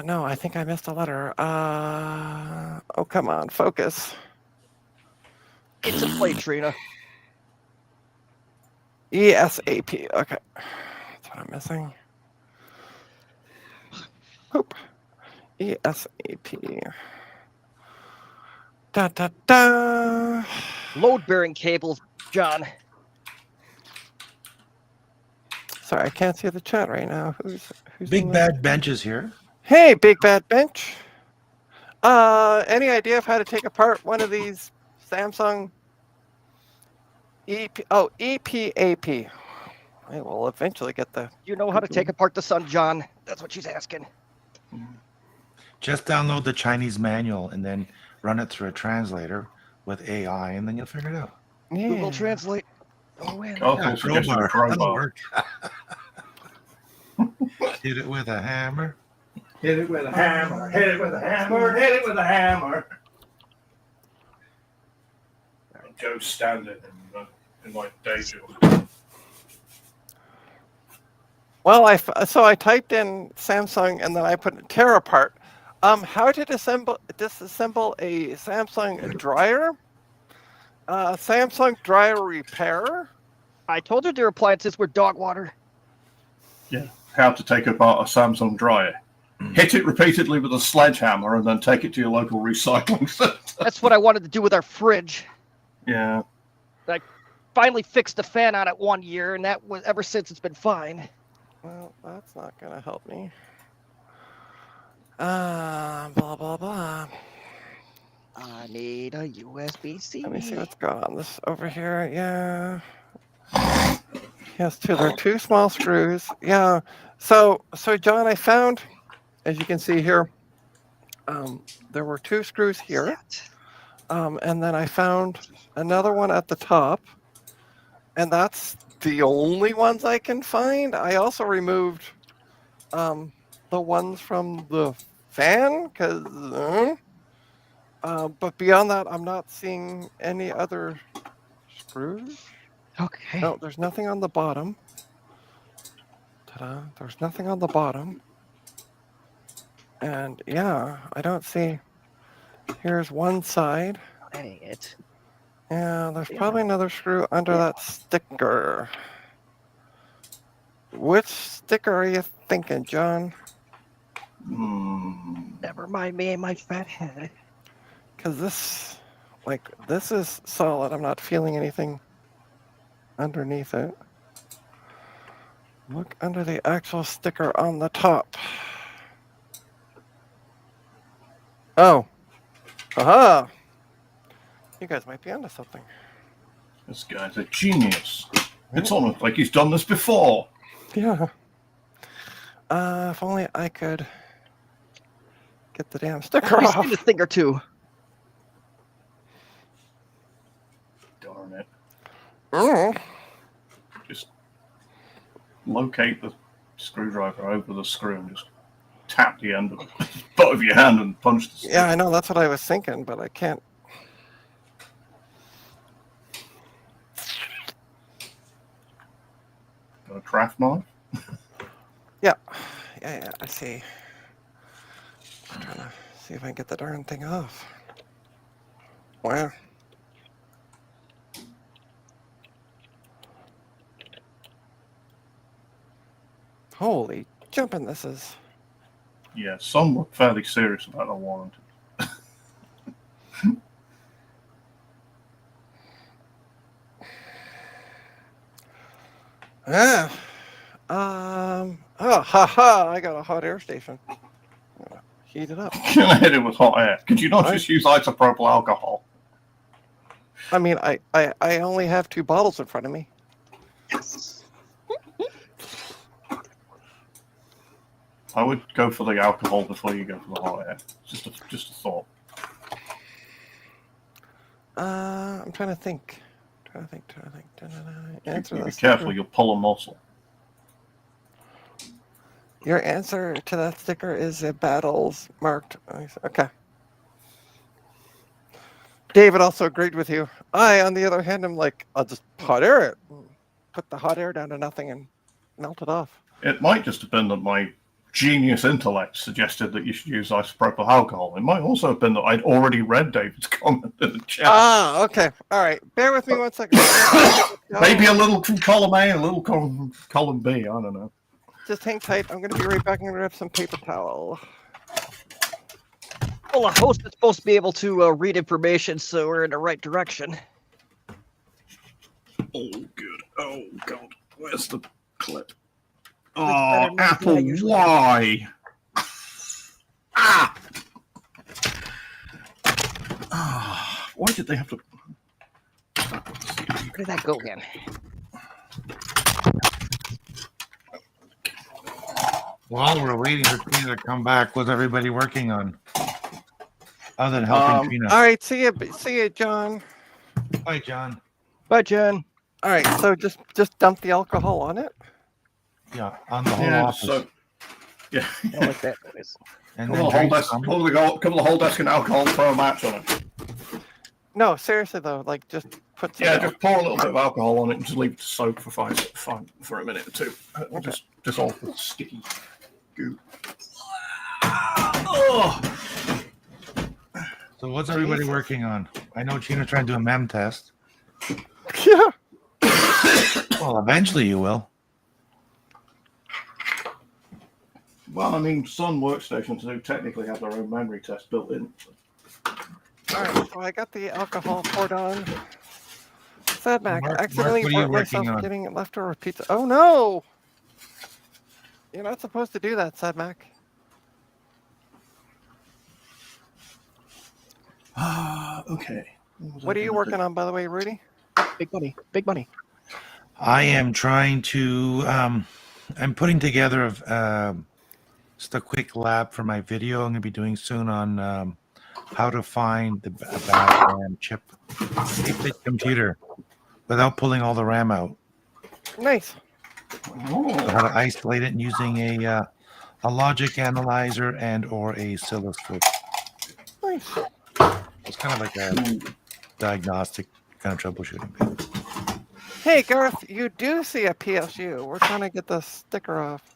No, I think I missed a letter. Oh, come on, focus. it's a play, Trina. ESAP. Okay, that's what I'm missing. Oop. ESAP. Da da da. Load bearing cables, John. Sorry, I can't see the chat right now. Who's in Big the- Bad Bench is here. Hey, Big Bad Bench. Any idea of how to take apart one of these Samsung EPAP? I will eventually get the. You know how to take apart the sun, John. That's what she's asking. Just download the Chinese manual and then run it through a translator with AI, and then you'll figure it out. Yeah. Google Translate. Oh, man. Oh, Yeah, cool suggestion, That'll crowbar. work. Hit it with a hammer. Hit it with a hammer, hit it with a hammer, hit it with a hammer. Joe's standing in my day job. Well, so I typed in Samsung and then I put tear apart. How to disassemble a Samsung dryer? Samsung dryer repair. I told her their appliances were dog water. How to take apart a Samsung dryer. Hit it repeatedly with a sledgehammer and then take it to your local recycling center. That's what I wanted to do with our fridge. Yeah. Finally fixed the fan on it 1 year, and that was ever since it's been fine. Well, that's not gonna help me. Blah blah blah. I need a USB-C. Let me see what's going on. This over here, yeah. Yes, there are two small screws. Yeah. So John, I found, as you can see here, there were two screws here, and then I found another one at the top, and that's the only ones I can find. I also removed the ones from the fan because. But beyond that, I'm not seeing any other screws. Okay. No, there's nothing on the bottom. Ta-da! There's nothing on the bottom. And yeah, I don't see. Here's one side. That ain't it. Yeah, there's probably another screw under that sticker. Which sticker are you thinking, John? Never mind me and my fat head. Because this is solid. I'm not feeling anything underneath it. Look under the actual sticker on the top. Oh. Aha! You guys might be onto something. This guy's a genius. It's almost like he's done this before. Yeah. If only I could get the damn sticker We've off. seen a thing or two. Darn it. Mm. Just locate the screwdriver over the screw and just tap the end of it. Butt of your hand and punch the stick. Yeah, I know. That's what I was thinking, but I can't. Got a craft knife? Yeah, I see. I'm trying to see if I can get the darn thing off. Wow. Holy jumping, this is. Yeah, some look fairly serious about the warranty. Ah. Oh, haha, I got a hot air station. I'm gonna heat it up. Can hit it with hot air? Could you not just use isopropyl alcohol? I mean, I only have 2 bottles in front of me. I would go for the alcohol before you go for the hot air. Just a thought. I'm trying to think. Answer Be this. careful, you'll pull a muscle. Your answer to that sticker is a battles marked. Okay. David also agreed with you. I, on the other hand, am like, I'll just hot air it. Put the hot air down to nothing and melt it off. It might just have been that my genius intellect suggested that you should use isopropyl alcohol. It might also have been that I'd already read David's comment in the chat. Ah, okay. All right. Bear with me 1 second. Maybe a little from column A and a little from column B. I don't know. Just hang tight. I'm going to be right back. I'm going to grab some paper towel. Well, a host is supposed to be able to read information, so we're in the right direction. Oh, good. Oh, God. Where's the clip? better Oh, than Apple, I usually why? Ah! Ah, why did they have to... Where did that go again? While we're waiting for Tina to come back, what's everybody working on? Other than helping Tina. All right. See you, John. Bye, John. Bye, Jen. All right. So just dump the alcohol on it. Yeah, on the whole Yeah, office. so... Yeah. I like that noise. And Cover then the, drink some. cover the whole desk in alcohol and throw a match on it. No, seriously though. Like just put some. Yeah, just pour a little bit of alcohol on it and just leave it to soak for for a minute or two. It'll Okay. just dissolve the sticky goo. Oh. So what's everybody Jesus. working on? I know Gina's trying to do a mem test. Yeah. Well, eventually you will. Well, I mean, Sun Workstations do technically have their own memory test built in. All right. So I got the alcohol poured on. Sad Mac. Mark, I accidentally what are you burnt working myself on? getting leftover pizza. Oh no! You're not supposed to do that, Sad Mac. Okay. What are you working on, by the way, Rudy? Big money. Big money. I am trying to. I'm putting together just a quick lab for my video. I'm going to be doing soon on how to find the bad RAM chip, 8-bit computer, without pulling all the RAM out. Nice. Oh, So how to isolate it using a logic analyzer and or a oscilloscope. Nice. It's kind of like a diagnostic kind of troubleshooting. Hey, Garth, you do see a PSU. We're trying to get the sticker off.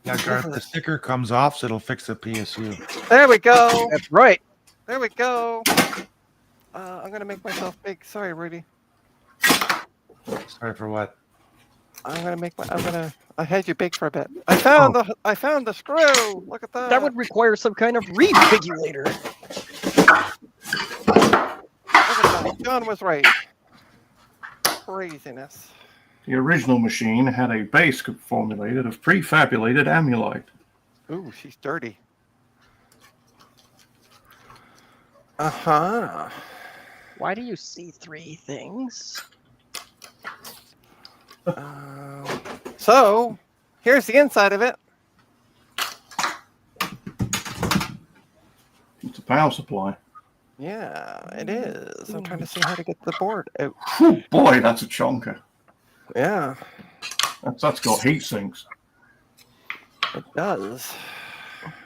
Yeah, Garth, the sticker comes off, so it'll fix the PSU. There we go. That's right. There we go. I'm gonna make myself big. Sorry, Rudy. Sorry for what? I had you big for a bit. I found the screw. Look at that. That would require some kind of refigurator. Look at that. John was right. Craziness. The original machine had a base formulated of prefabulated amulite. Ooh, she's dirty. Uh-huh. Why do you see 3 things? So, here's the inside of it. It's a power supply. Yeah, it is. I'm trying to see how to get the board out. Whew, boy, that's a chonker. Yeah, That's got heat sinks. it does.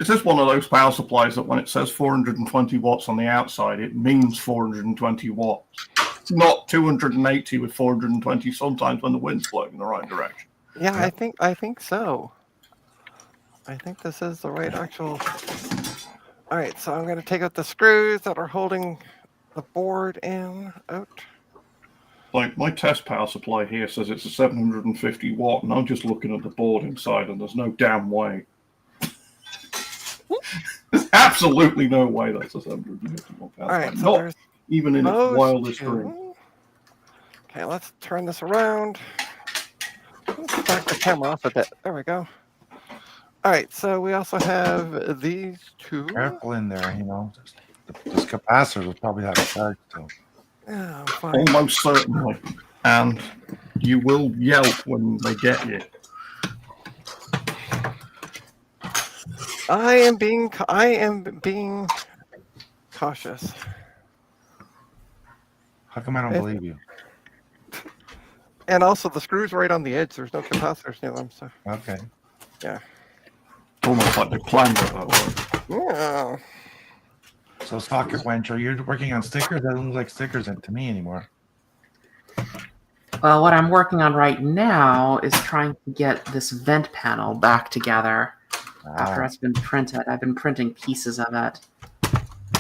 Is this one of those power supplies that when it says 420 watts on the outside, it means 420 watts? It's not 280 with 420 sometimes when the wind's blowing in the right direction. Yeah, Yeah. I think so. I think this is the right actual. All right, so I'm going to take out the screws that are holding the board in out. Like my test power supply here says it's a 750 watt, and I'm just looking at the board inside, and there's no damn way. There's absolutely no way that's a 750 watt power All right, supply. so Not there's even in its those wildest two. dream. Okay, let's turn this around. Let's back the camera off a bit. There we go. All right, so we also have these two. Careful in there, This capacitor will probably have a charge still. Yeah, I'm fine. Almost certainly. And you will yelp when they get you. I am being cautious. How come I don't believe you? And also, the screw's right on the edge. There's no capacitors near them, so Okay. Almost like they planned it that way. yeah. So socket wencher, you're working on stickers? That doesn't look like stickers to me anymore. Well, what I'm working on right now is trying to get this vent panel back together after it's been printed. I've been printing pieces of it.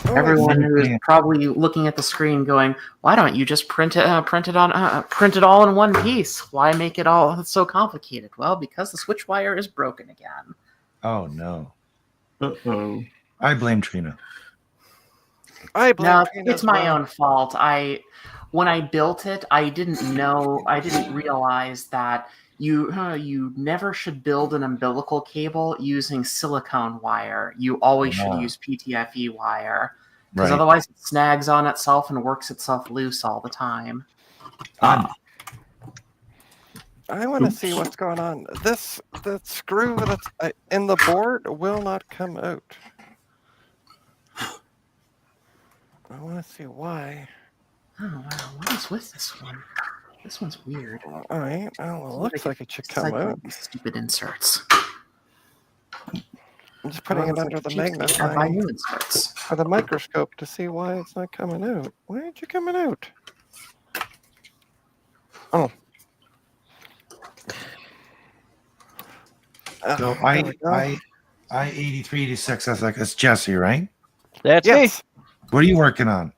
Oh, Everyone see. who is probably looking at the screen going, "Why don't you just print it all in one piece? Why make it all so complicated?" Well, because the switch wire is broken again. Oh no. Uh-oh. I blame Trina. I blame No, Trina it's as my well. own fault. When I built it, I didn't realize that you never should build an umbilical cable using silicone wire. You always should Ah. use PTFE wire, because Right. otherwise it snags on itself and works itself loose all the time. I want to see what's going on. The screw that's in the board will not come out. I want to see why. Oh wow, what is with this one? This one's weird. All right. Well, it looks like it should It's come like out. these stupid inserts. I'm just putting it under the Buy magnifying new inserts. for the microscope to see why it's not coming out. Why aren't you coming out? Oh. So There we go. I 83, 86. That's like it's Jesse, right? That's Yes. What are you working on? me.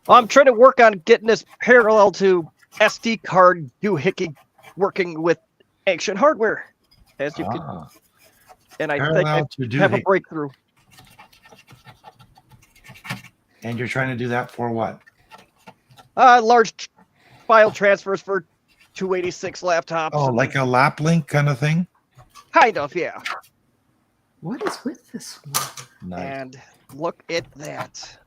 I'm trying to work on getting this parallel to SD card doohickey working with ancient hardware. As you can, Ah, and I think parallel I to have a doohickey. breakthrough. And you're trying to do that for what? Large file transfers for 286 laptops. Oh, like a lap link kind of thing? Kind of, yeah. What is with this one? Nice. And look at that.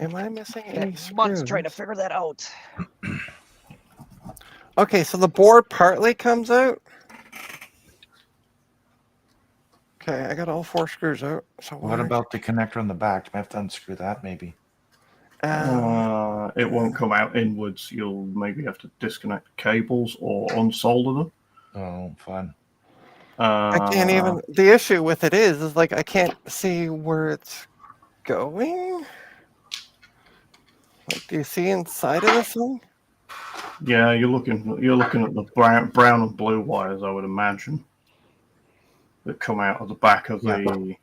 Am I missing any Spent months screws? trying to figure that out. Okay, so the board partly comes out. Okay, I got all 4 screws out. So What about the connector on the back? I have to unscrew that maybe. It won't come out inwards. You'll maybe have to disconnect the cables or unsolder them. Oh, fun. I can't even. The issue with it is like I can't see where it's going. Like, do you see inside of this thing? Yeah, you're looking at the brown and blue wires, I would imagine, that come out of the back of the.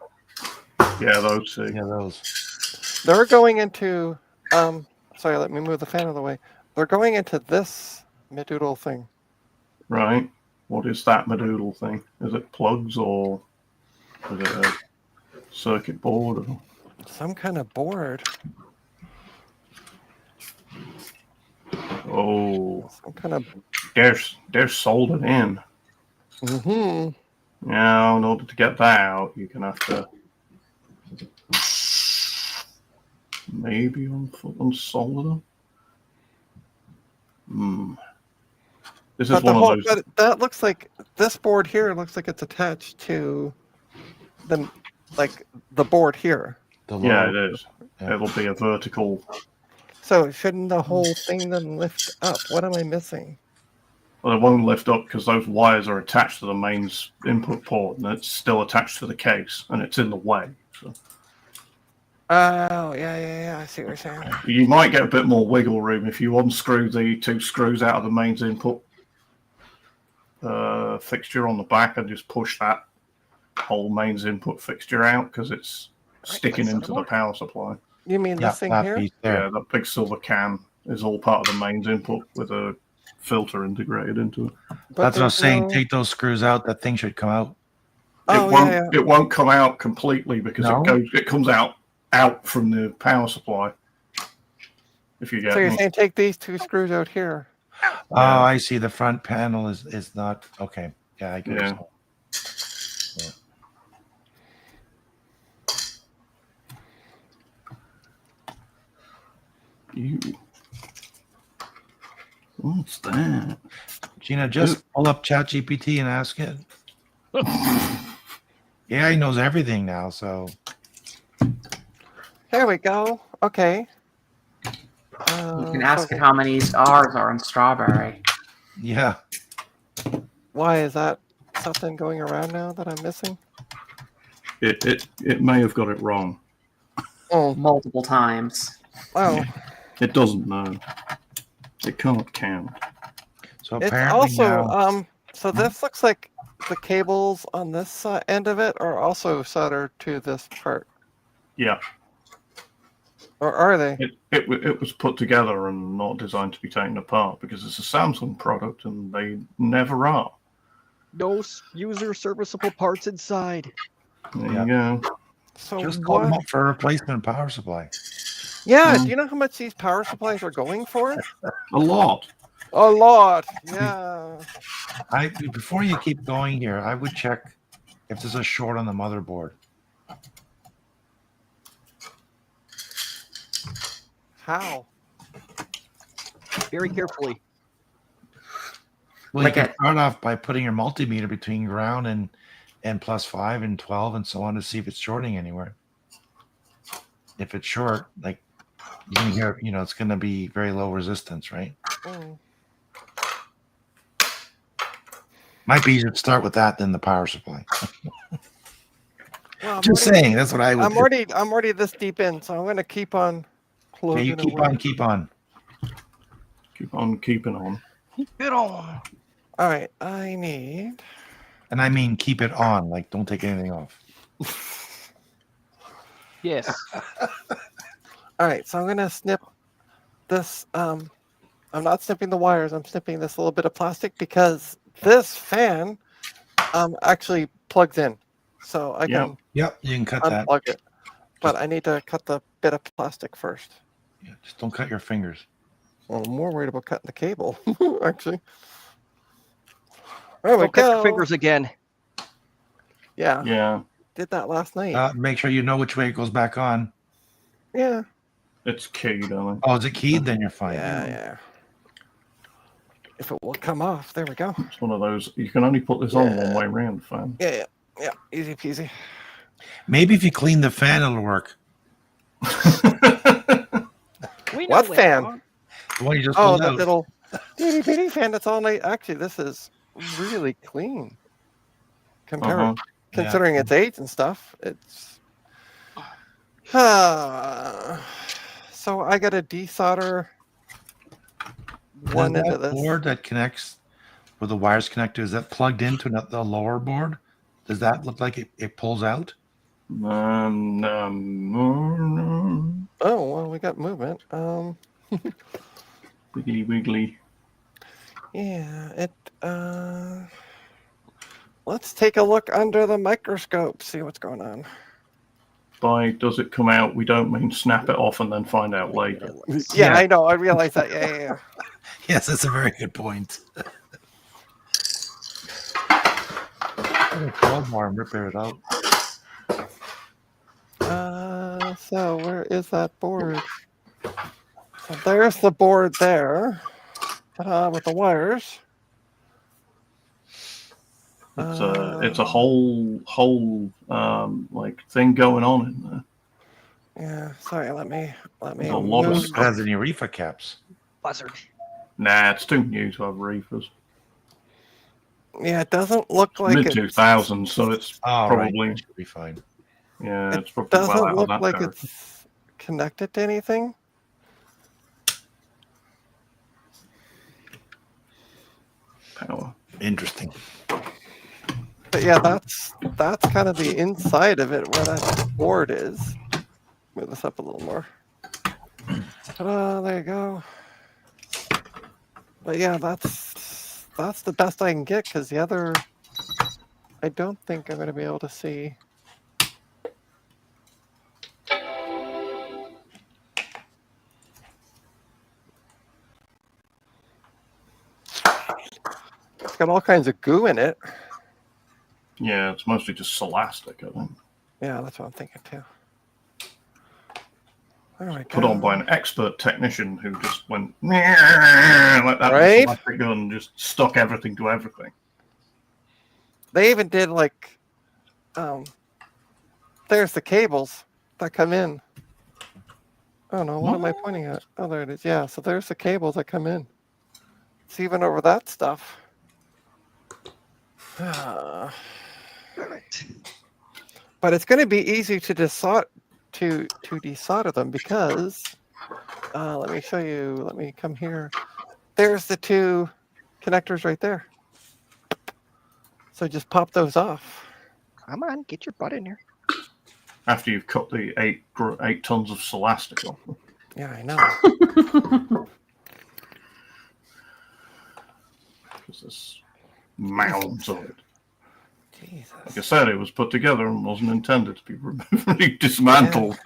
Yeah, those two. Yeah, those. They're going into. Sorry, let me move the fan out of the way. They're going into this medoodle thing. Right. What is that medoodle thing? Is it plugs or is it a circuit board? Or... Some kind of board. Oh, Some kind of they're soldered in. Mm-hmm. Now, in order to get that out, you're gonna have to maybe unsolder them. This is But the one of whole, those. but that looks like this board here looks like it's attached to the board here. Yeah, it is. Yeah. It'll be a vertical. So shouldn't the whole thing then lift up? What am I missing? Well, it won't lift up because those wires are attached to the mains input port, and it's still attached to the case, and it's in the way. So Oh, yeah. I see what you're saying. you might get a bit more wiggle room if you unscrew the 2 screws out of the mains input fixture on the back and just push that whole mains input fixture out because it's sticking into the power supply. You mean Yeah, this thing that here? piece there. Yeah, that big silver can is all part of the mains input with a filter integrated into it. But That's what I was there's saying. no- Take those screws out. That thing should come out. Oh, yeah. It won't come out completely because No? it comes out from the power supply. If you get So you're me. saying take these 2 screws out here? Oh, I see. The front panel is not okay. Yeah, I get Yeah. it. What's that? Gina, just pull up ChatGPT and ask it. Yeah, he knows everything now. So There we go. Okay. You can ask it how many R's are in strawberry. yeah, Why is that something going around now that I'm missing? It may have got it wrong. Oh, Multiple times. oh. It doesn't know. It can't count. so It's apparently also now, so this looks like the cables on this end of it are also soldered to this part, Yeah, or are they? it was put together and not designed to be taken apart because it's a Samsung product and they never are. No user serviceable parts inside. There Yeah. you go. So just call them what? up for a replacement power supply. Yeah. Mm. Do you know how much these power supplies are going for? A lot. A lot. Yeah. Before you keep going here, I would check if there's a short on the motherboard. How? Very carefully. Well, Like you can start off by putting your multimeter between ground and +5 and 12 and so on to see if it's shorting anywhere. If it's short, like you can hear, it's going to be very low resistance, right? Mm. Might be easier to start with that than the power supply. Well, Just saying, that's what I would. I'm already this deep in, so I'm gonna keep on Okay, plugging you keep away. on, keep on. Keep on keeping on. Get on. All right, I need. And I mean, keep it on. Like, don't take anything off. Yes. All right, so I'm gonna snip this. I'm not snipping the wires. I'm snipping this little bit of plastic because this fan actually plugs in, so I can Yep, you can cut that. unplug it. But I need to cut the bit of plastic first. Yeah, just don't cut your fingers. Well, I'm more worried about cutting the cable, actually. There we Don't cut go. your fingers again. Yeah, Yeah, did that last night. Make sure you know which way it goes back on. Yeah. it's key, darling. Oh, is it keyed? Then you're fine. Yeah. If it will come off, there we go. It's one of those. You can only put this on Yeah. one way round, fan. Yeah, easy peasy. Maybe if you clean the fan, it'll work. We know What that. fan? The one you just Oh, pulled that out. little itty bitty fan that's all night. Actually, this is really clean. Uh-huh. Considering its age and stuff, it's. So I got to desolder one Does end that of this. board that connects where the wires connect to, is that plugged into the lower board? Does that look like it pulls out? Oh well, we got movement. Wiggly wiggly. Yeah, it. Let's take a look under the microscope, see what's going on. By does it come out? We don't mean snap it off and then find out later. Yeah, I know. I realize that. Yeah. Yes, that's a very good point. Crowbar and rip it out. So where is that board? So there's the board there, with the wires. It's a whole like thing going on in there. Yeah, sorry. Let me There's a lot of move. stuff. Has any reefer caps? Buzzard. Nah, it's too new to have reefers. Yeah, it doesn't look like Mid it 2000s, so it's Oh, probably right. That should be fine. yeah, It it's probably doesn't well out look of that like territory. it's connected to anything. Power. Interesting. But yeah, that's kind of the inside of it where that board is. Move this up a little more. Ta-da, there you go. But yeah, that's the best I can get because the other, I don't think I'm going to be able to see. It's got all kinds of goo in it. Yeah, it's mostly just Scholastic, I think. Yeah, that's what I'm thinking too. There we Put go. on by an expert technician who just went like that with a Right? electric gun and just stuck everything to everything. They even did like, there's the cables that come in. Oh no, what am I pointing at? Oh, there it is. Yeah, so there's the cables that come in. It's even over that stuff. But it's going to be easy to desolder them because let me show you. Let me come here. There's the two connectors right there. So just pop those off. Come on, get your butt in here. After you've cut the 8 tons of Scholastic off. Yeah, I know. Because there's mounds of it. Jesus. Like I said, it was put together and wasn't intended to be dismantled.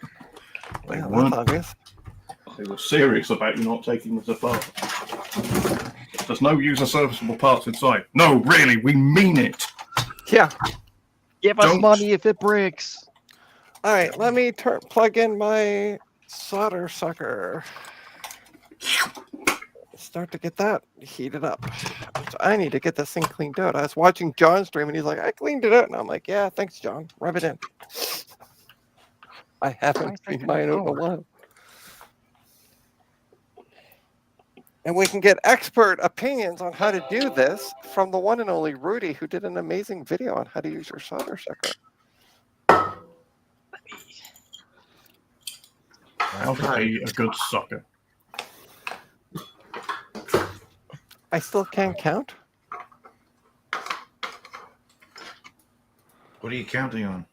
They Yeah, weren't. that's obvious. They were serious about you not taking this apart. There's no user serviceable parts inside. No, really, we mean it. Yeah. Give us Don't- money if it breaks. All right, let me plug in my solder sucker. Start to get that heated up. So I need to get this thing cleaned out. I was watching John stream and he's like, I cleaned it out. And I'm like, yeah, thanks, John. Rub it in. I haven't cleaned mine out in a while. And we can get expert opinions on how to do this from the one and only Rudy, who did an amazing video on how to use your solder sucker. How to be a good sucker. I still can't count. What are you counting on?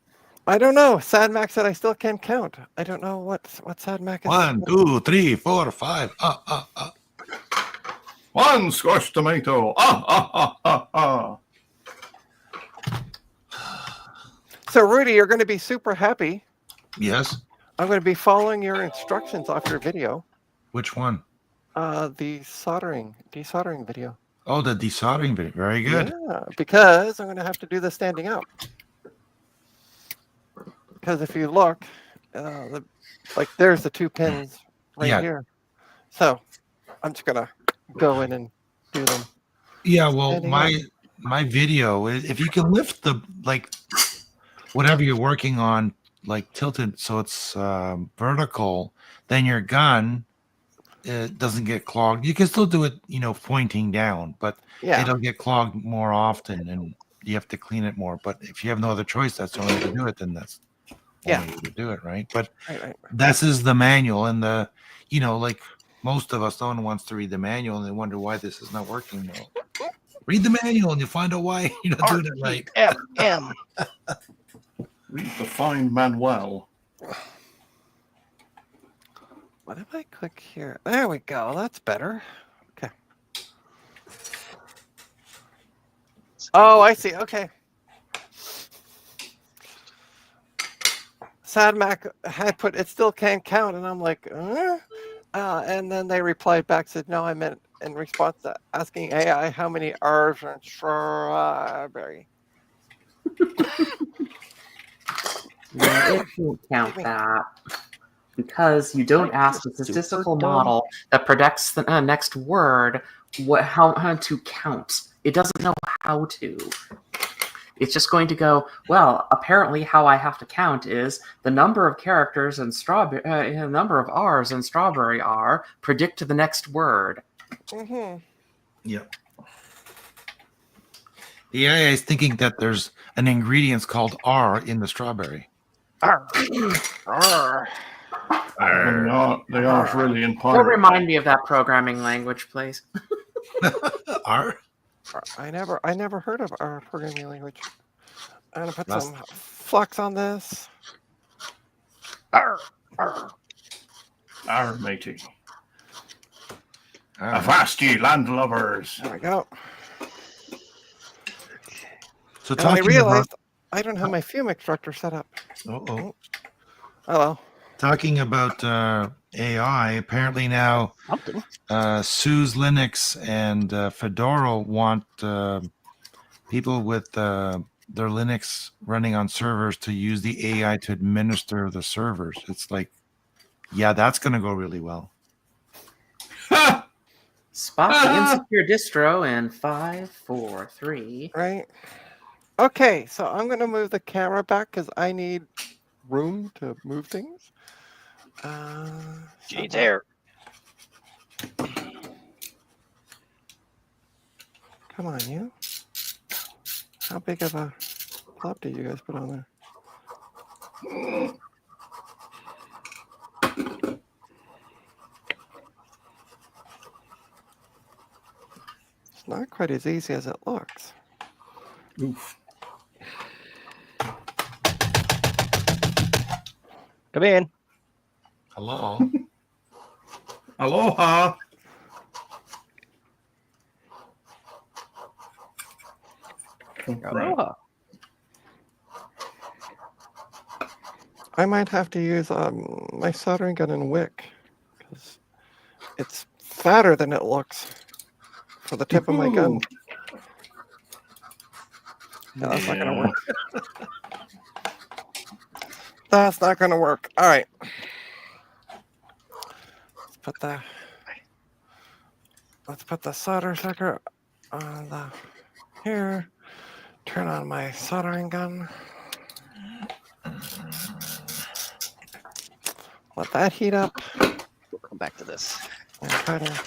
I don't know. Sadmac said I still can't count. I don't know what Sadmac is. 1, 2, 3, 4, 5. One squashed tomato. So Rudy, you're going to be super happy. Yes. I'm going to be following your instructions off your video. Which one? The desoldering video. Oh, the desoldering video. Very good. Yeah, because I'm going to have to do the standing up. Because if you look, there's the 2 pins right here. So I'm just going to go in and do them. Yeah, well, Standing my video, if you can lift the, whatever you're working on, tilted so it's vertical, then your gun doesn't get clogged. You can still do it, pointing down, but Yeah. it'll get clogged more often and you have to clean it more. But if you have no other choice, that's the only way to do it, then that's the only way to do it, right? But Right. this is the manual, and most of us, no one wants to read the manual and they wonder why this is not working well. Read the manual and you find out why you're not doing it right. FM. Read the fine manual. What if I click here? There we go. That's better. Okay. Oh, I see. Okay. Sadmac had put it still can't count, and I'm like, and then they replied back, said, no, I meant in response to asking AI how many R's are in strawberry. Yeah, it won't count that because you don't ask the statistical model that predicts the next word how to count. It doesn't know how to. It's just going to go, well, apparently how I have to count is the number of characters in strawberry, the number of R's in strawberry are, predict the next word. Mm-hmm. Yep. The AI is thinking that there's an ingredient called R in the strawberry. Arr. Arr. They are really in Don't pirate. remind me of that programming language, please. R? I never heard of our programming language. I'm gonna put Last- some flux on this. Arr. Arr. Our matey. R. Avast ye, landlubbers. There we go. So And I talking realized I don't have my fume extractor set up. about Hello. talking about AI, apparently now Something. SUSE Linux and Fedora want people with their Linux running on servers to use the AI to administer the servers. It's like, yeah, that's going to go really well. Spot the insecure distro in 5, 4, 3. Right. Okay, so I'm gonna move the camera back because I need room to move things. She's here. Come on, you. How big of a plot did you guys put on there? It's not quite as easy as it looks. Oof. Come in. Hello. Aloha. Right. Aloha. I might have to use my soldering gun and wick because it's fatter than it looks for the tip of my gun. No, that's not gonna work. That's not gonna work. All right. Let's put the solder sucker on the here. Turn on my soldering gun. Let that heat up. We'll come back to this. And try to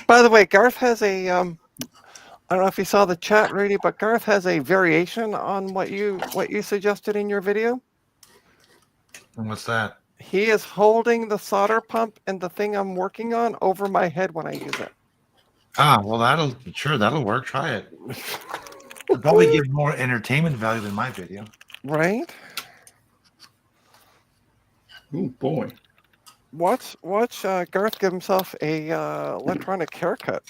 By the way, Garth has a I don't know if you saw the chat, Rudy, but Garth has a variation on what you suggested in your video. And what's that? He is holding the solder pump and the thing I'm working on over my head when I use it. Ah, well, that'll work. Try it. It'll probably give more entertainment value than my video. Right? Oh boy. Watch Garth give himself a electronic haircut.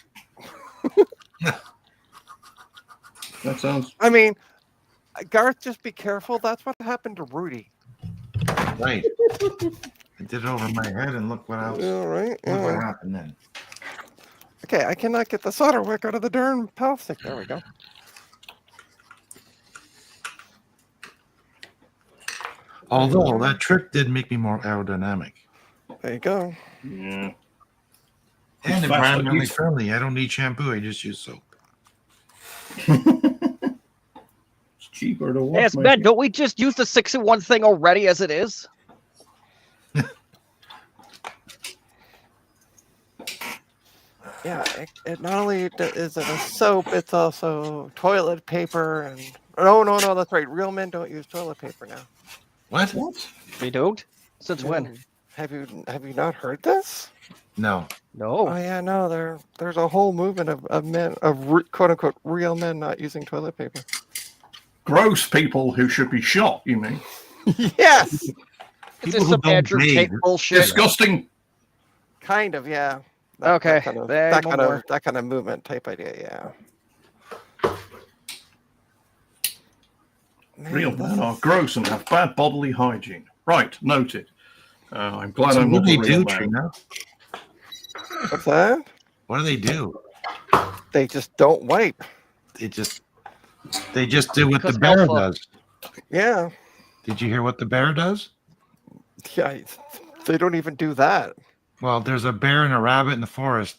That sounds. I mean, Garth, just be careful. That's what happened to Rudy. Right. I did it over my head, and look what else. All right. Look what Yeah. happened then. Okay, I cannot get the solder wick out of the darn pal stick. There we go. Although that trick did make me more aerodynamic There you go. Yeah. and It's fast, environmentally it's- friendly. I don't need shampoo. I just use soap. It's cheaper to wash. Yes, Ben, don't we just use the 6-in-1 thing already as it is? Yeah, it not only is it a soap, it's also toilet paper and no, that's right. Real men don't use toilet paper now. What? We don't? Since when? No. Have you not heard this? No. No. Oh yeah, no. There's a whole movement of men quote unquote real men not using toilet paper. Gross people who should be shot. You mean? Yes, Is People this who some don't Andrew Tate bathe. bullshit? Disgusting. kind of. Yeah. Okay, That no kind more. of that kind of movement type idea. Yeah. Man, Real this men are is- gross and have bad bodily hygiene. Right, noted. I'm glad So I'm what not do a they real do, man. Trina? What's that? What do they do? They just don't wipe. They just do what the Because bear alpha. does. Yeah. Did you hear what the bear does? Yeah. They don't even do that. Well, there's a bear and a rabbit in the forest,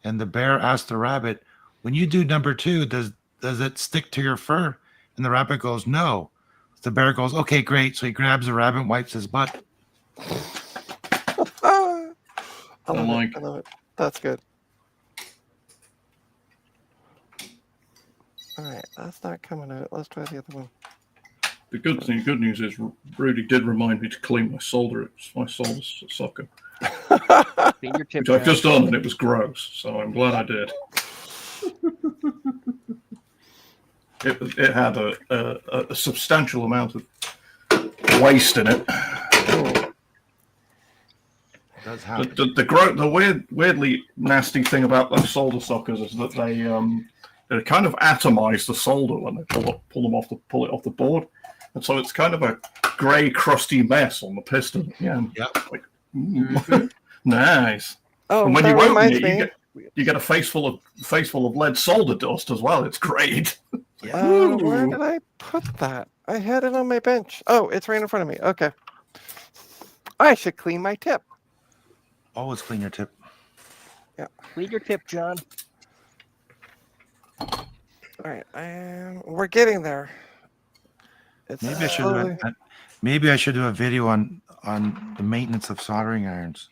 and the bear asked the rabbit, "When you do number 2, does it stick to your fur?" And the rabbit goes, "No." The bear goes, "Okay, great." So he grabs the rabbit and wipes his butt. I I love like it. I love it. That's good. All right, that's not coming out. Let's try the other one. the good news is Rudy did remind me to clean my solder socket, Clean your tip, which I've John. just done, and it was gross. So I'm glad I did. It had a substantial amount of waste in it. It does happen. The weirdly nasty thing about those solder sockets is that they kind of atomize the solder when they pull it off the board, and so it's kind of a grey, crusty mess on the piston. Yeah, Yep. like, nice. Oh, And when that you open reminds it, me. you get a face full of lead solder dust as well. It's great. Where Ooh. did I put that? I had it on my bench. Oh, it's right in front of me. Okay. I should clean my tip. Always clean your tip. Clean your tip, John. All right, and we're getting there. It's Maybe I should slowly- maybe I should do a video on the maintenance of soldering irons.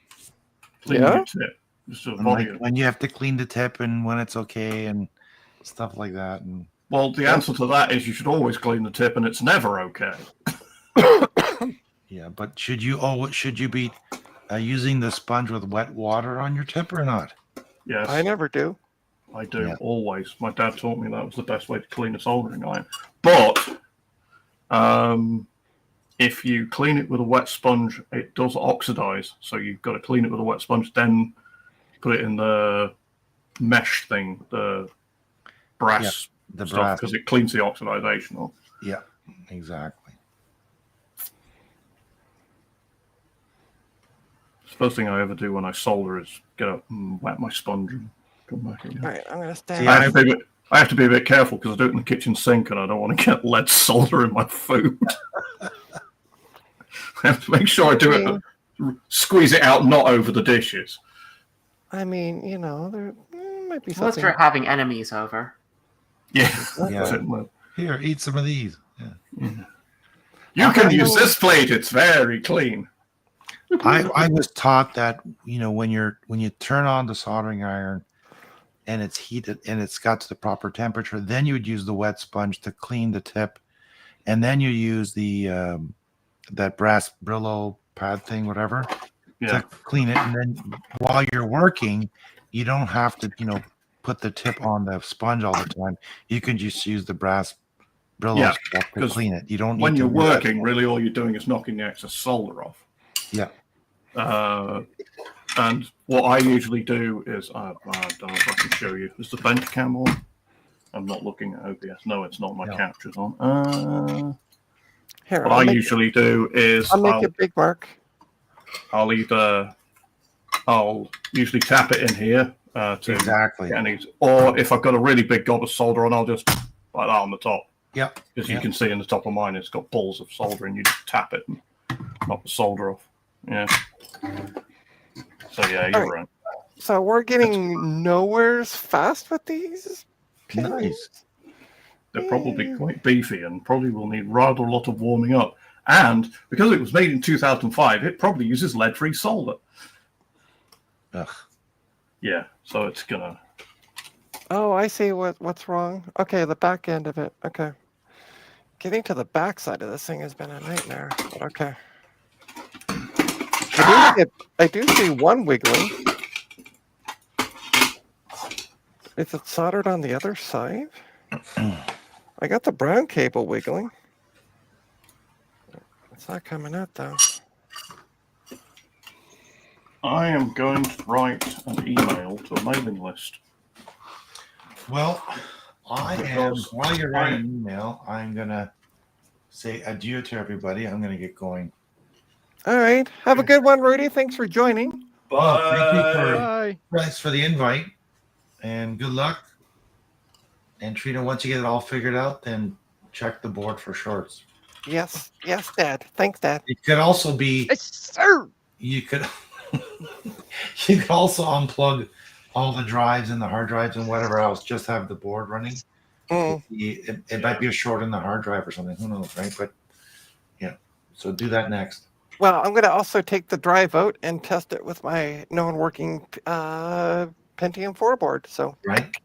Clean Yeah? your tip. Just to And avoid like it. when you have to clean the tip and when it's okay and stuff like that. And Well, the answer to that is you should always clean the tip, and it's never okay. yeah, but should you be using the sponge with wet water on your tip or not? Yes, I never do. I do, Yeah. always. My dad taught me that was the best way to clean a soldering iron. But if you clean it with a wet sponge, it does oxidize. So you've got to clean it with a wet sponge, then put it in the mesh thing, the brass The stuff, brass. because it cleans the oxidization off. Yeah, exactly. The first thing I ever do when I solder is get up and wet my sponge and come back again. All right, I'm gonna stand. See, I have to be a bit careful because I do it in the kitchen sink and I don't want to get lead solder in my food. I have to make sure I do it, squeeze it out, not over the dishes. I mean, there might be Unless something. you're having enemies over. Yeah. Yeah. Here, eat some of these. Yeah. You can use this plate. It's very clean. I was taught that when you turn on the soldering iron and it's heated and it's got to the proper temperature, then you would use the wet sponge to clean the tip, and then you use the that brass Brillo pad thing, whatever, Yeah. to clean it. And then while you're working, you don't have to put the tip on the sponge all the time. You can just use the brass Brillo stuff to 'cause clean it. You don't need When to you're work. working, really all you're doing is knocking the excess solder off. Yeah. And what I usually do is, I don't know if I can show you. Is the bench cam on? I'm not looking at OBS. No, it's not. My No. capture's on. Here, What I usually do is I'll make a big mark. I'll usually tap it in here to Exactly. get any, or if I've got a really big gob of solder on, I'll just like that on the top. Yeah. As you can see in the top of mine, it's got balls of solder, and you just tap it and knock the solder off. Yeah. So yeah, you're right. So we're getting nowheres fast with these. Nice. They're probably quite beefy and probably will need rather a lot of warming up. And because it was made in 2005, it probably uses lead-free solder. Ugh. Yeah, so it's gonna. Oh, I see what's wrong. Okay, the back end of it. Okay. Getting to the back side of this thing has been a nightmare. But okay. I do see one wiggling. Is it soldered on the other side? I got the brown cable wiggling. It's not coming out though. I am going to write an email to a mailing list. Well, while you're writing an email, I'm going to say adieu to everybody. I'm going to get going. All right. Have a good one, Rudy. Thanks for joining. Oh, thank you for Bye. thanks for the invite, and good luck. And Trina, once you get it all figured out, then check the board for shorts. Yes. Yes, Dad. Thanks, Dad. It could also be Yes, sir. you could you could also unplug all the drives and the hard drives and whatever else. Just have the board running. Mm. It might be a short in the hard drive or something. Who knows, right? But yeah, so do that next. Well, I'm going to also take the drive out and test it with my known working Pentium 4 board. So Right.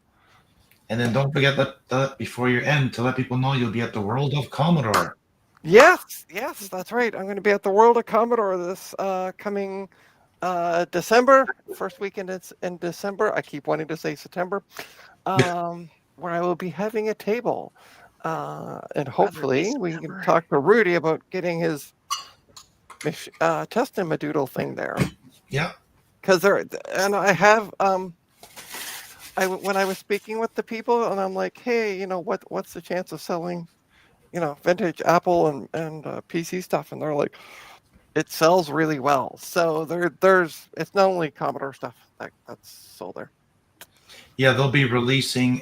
And then don't forget that before you end to let people know you'll be at the World of Commodore. yes, that's right. I'm going to be at the World of Commodore this coming December, first weekend it's in December. I keep wanting to say September, where I will be having a table. And hopefully we can September. talk to Rudy about getting his testing Madoodle thing there. Yeah. Because and I have when I was speaking with the people, and I'm like, hey, what's the chance of selling, vintage Apple and PC stuff? And they're like, it sells really well. So there's it's not only Commodore stuff that's sold there. Yeah, they'll be releasing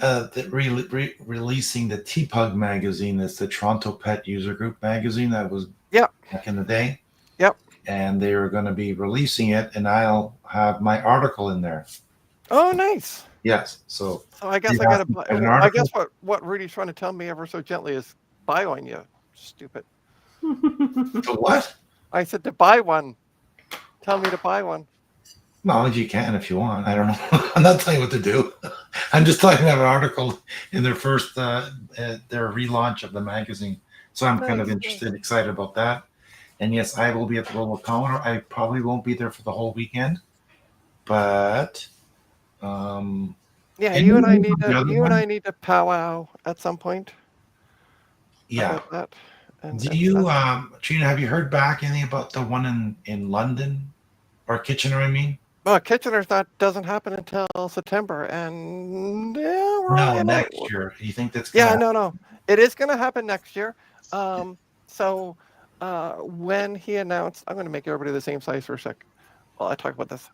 releasing the TPUG magazine. That's the Toronto Pet User Group magazine that was back in the day. Yep. And they are going to be releasing it, and I'll have my article in there. Oh, nice. Yes. So I guess you I gotta have buy. an I guess article? what Rudy's trying to tell me ever so gently is buy one, you stupid. So what? I said to buy one. Tell me to buy one. Well, you can if you want. I don't know. I'm not telling you what to do. I'm just talking about an article in their first their relaunch of the magazine. So I'm kind of Nice. interested, excited about that. And yes, I will be at the Global Commodore. I probably won't be there for the whole weekend, but Yeah, and you and I the need to other one? need to powwow at some point Yeah. about that. And, Do and you, stuff. Trina, have you heard back anything about the one in London or Kitchener? I mean, Well, Kitchener's doesn't happen until September, and no, next year. You think that's Yeah, gonna no, it is going to happen next year. So when he announced, I'm going to make everybody the same size for a sec while I talk about this.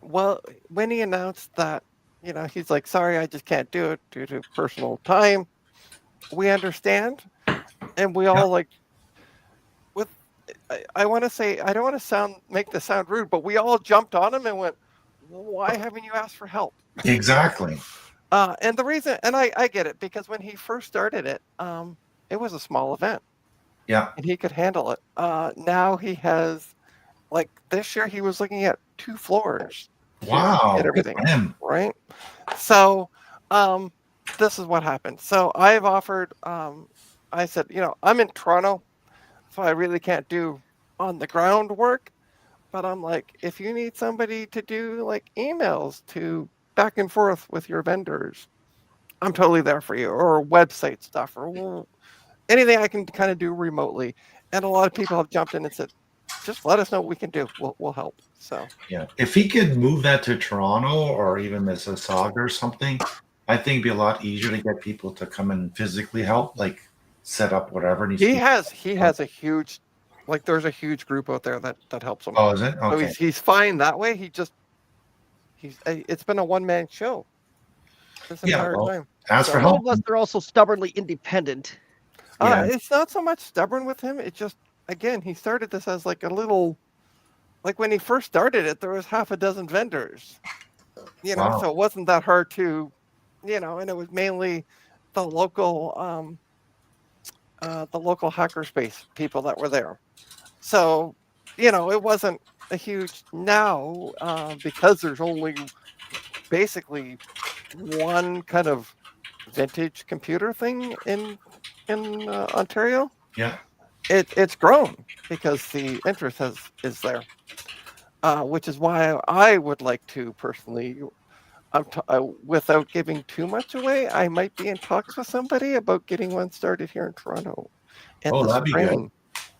Well, when he announced that, he's like, sorry, I just can't do it due to personal time. We understand, and we all like. I want to say, I don't want to make this sound rude, but we all jumped on him and went, why haven't you asked for help? exactly? And the reason, and I get it, because when he first started it, it was a small event. Yeah. And he could handle it. Now he has, like this year, he was looking at 2 floors. Wow. Get Good everything for him. right. So this is what happened. So I've offered, I said, I'm in Toronto, so I really can't do on the ground work. But I'm like, if you need somebody to do like emails to back and forth with your vendors, I'm totally there for you, or website stuff, or anything I can kind of do remotely. And a lot of people have jumped in and said, just let us know what we can do. We'll help. So Yeah. If he could move that to Toronto or even Mississauga or something, I think it'd be a lot easier to get people to come and physically help, like set up whatever. he has a huge, like there's a huge group out there that helps him. Oh, is it? So Okay. he's fine that way. It's been a one-man show this entire time. Ask for So- help. Unless they're also stubbornly independent. Yeah. It's not so much stubborn with him. It just, again, he started this as like a little, like when he first started it, there was half a dozen vendors, Wow. so it wasn't that hard to, and it was mainly the local hackerspace people that were there. So, it wasn't a huge now, because there's only basically one kind of vintage computer thing in Ontario. Yeah. It's grown because the interest is there, which is why I would like to personally, without giving too much away, I might be in talks with somebody about getting one started here in Toronto. In Oh, the that'd be good. spring.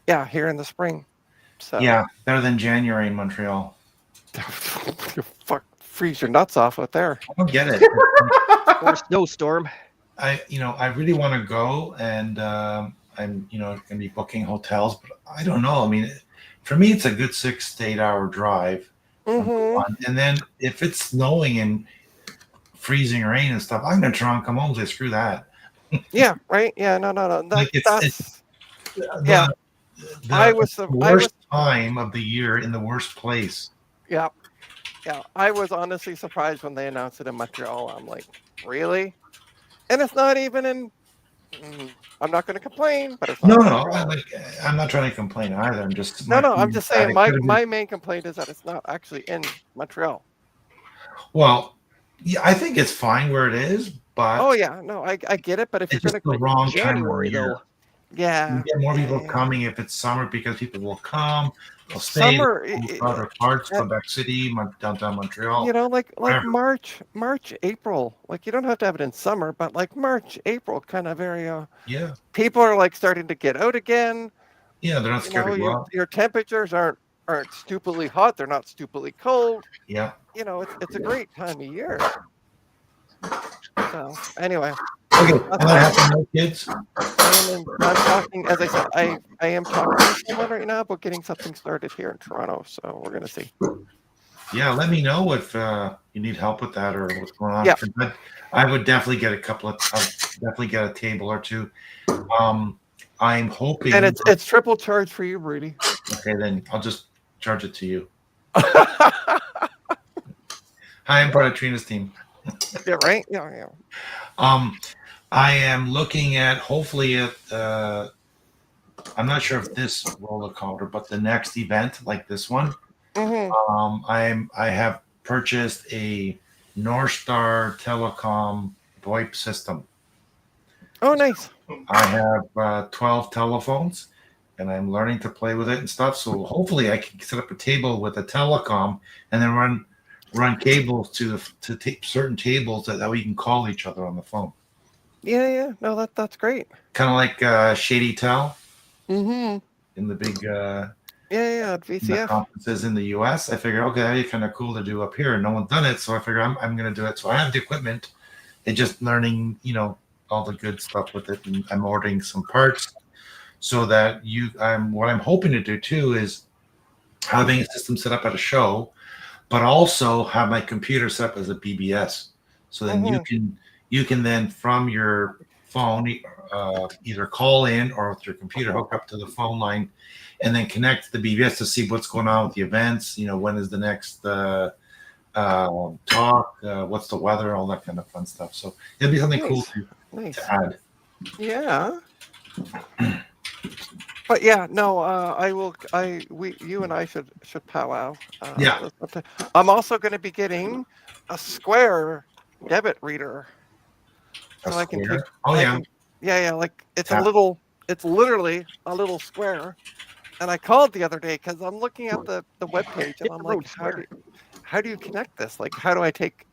Yeah, here in the spring. So Yeah. Better than January in Montreal. fuck, freeze your nuts off out there. I don't get it. Or snowstorm. I really want to go, and I'm going to be booking hotels, but I don't know. I mean, for me, it's a good 6 to 8 hour drive. Mm-hmm. And then if it's snowing and freezing rain and stuff, I'm going to try and come home and say, screw that. Yeah, right. Yeah, no. Like That's the, I the was worst time of the year in the worst place. yeah. I was honestly surprised when they announced it in Montreal. I'm like, really? And it's not even in. I'm not going to complain, but it's not. No, in no, Montreal. I'm not trying to complain either. I'm just No. I'm just saying it could have been- my main complaint is that it's not actually in Montreal. Well, yeah, I think it's fine where it is, but Oh yeah, no, I get it, but if it's you're just going the wrong January time of year. though. yeah, You get more people yeah. coming if it's summer because people will come, they'll stay, Summer, they'll go to other parts, Quebec City, downtown Montreal. like wherever. March, April. Like you don't have to have it in summer, but like March, April kind of area. Yeah, People are like starting to get out again. yeah, they're not scared to go out. Your temperatures aren't stupidly hot. They're not stupidly cold. Yeah. It's a great time of year. So anyway, Okay, and I have no kids. I'm talking, as I said, I am talking to someone right now about getting something started here in Toronto. So we're gonna see. Yeah, let me know if you need help with that or what's going on. Yeah. I would definitely get definitely get a table or two. I'm hoping, And it's triple charge for you, Rudy. Okay, then I'll just charge it to you. Hi, I'm part of Trina's team. Yeah, right. Yeah. I am looking at hopefully at I'm not sure if this roller coaster, but the next event like this one. Mm-hmm. I have purchased a North Star Telecom VoIP system. Oh, nice. I have 12 telephones, and I'm learning to play with it and stuff. So hopefully, I can set up a table with a telecom and then run cables to certain tables that we can call each other on the phone. Yeah. No, that's great. Kind of like Shady Tel Mm-hmm. in the big Yeah, in the VCF. conferences in the US. I figured, okay, that'd be kind of cool to do up here. No one's done it, so I figured I'm going to do it. So I have the equipment and just learning, all the good stuff with it. And I'm ordering some parts so that what I'm hoping to do too is having a system set up at a show, but also have my computer set up as a BBS. So then you can then from your phone either call in or with your computer hook up to the phone line and then connect to the BBS to see what's going on with the events. When is the next talk? What's the weather? All that kind of fun stuff. So it'll be something cool to add. Yeah. But yeah, no, you and I should powwow. Yeah. I'm also going to be getting a Square debit reader. So I can take. Oh yeah. Yeah. Like it's literally a little square. And I called the other day because I'm looking at the webpage and I'm like, how do you connect this? Like, how do I take,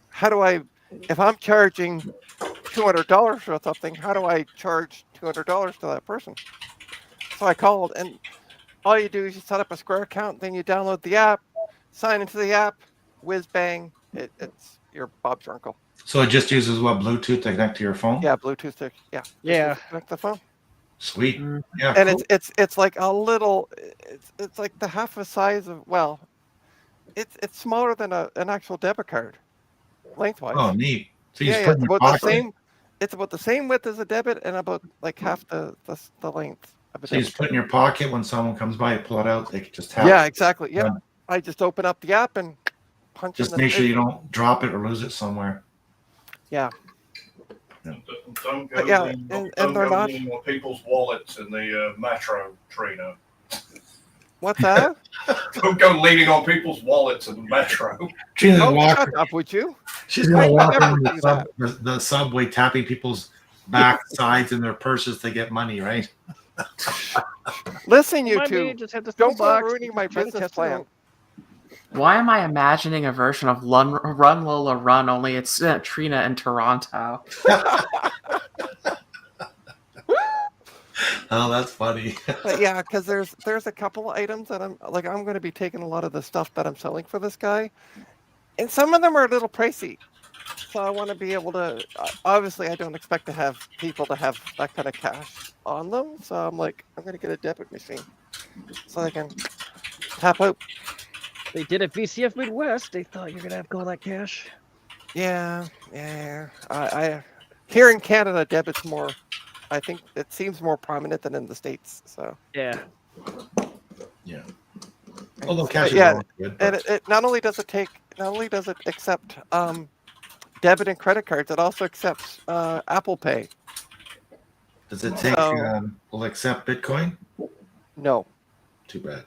how do I, if I'm charging $200 for something, how do I charge $200 to that person? So I called, and all you do is you set up a Square account, then you download the app, sign into the app, whiz bang, it's your Bob's your uncle. So it just uses Bluetooth to connect to your phone? Yeah, Bluetooth. Yeah. Connect the phone. Sweet. Yeah. And cool. it's like a little. It's like the half the size of. Well, it's smaller than an actual debit card, lengthwise. Oh, neat. So yeah. It's about the same. It's about the same width as a debit and about like half the length of a so you just put it in your pocket when someone comes by, you pull it out, they can just tap. Yeah, exactly. Yeah. I just open up the app and punch. Just make sure you don't drop it or lose it somewhere. Yeah. Don't go leaning on people's wallets in the metro, Trina. What's that? Don't go leaning on people's wallets in the metro. Trina's shut up, would you? She's going to walk on the subway, tapping people's back sides and their purses to get money, right? Listen, you two, don't go ruining my business plan. Why am I imagining a version of Run Lola Run, only it's Trina in Toronto? Oh, that's funny. But yeah, because there's a couple items that I'm going to be taking a lot of the stuff that I'm selling for this guy, and some of them are a little pricey. So I want to be able to. Obviously, I don't expect to have people to have that kind of cash on them. So I'm like, I'm gonna get a debit machine so I can tap out. They did at VCF Midwest. They thought you're gonna have all that cash. Yeah, yeah. I here in Canada, debit's more. I think it seems more prominent than in the States. So Yeah. Yeah. Although cash is yeah, always good. and But it not only does it accept debit and credit cards, it also accepts Apple Pay. does it take? So- Will accept Bitcoin? No, Too bad.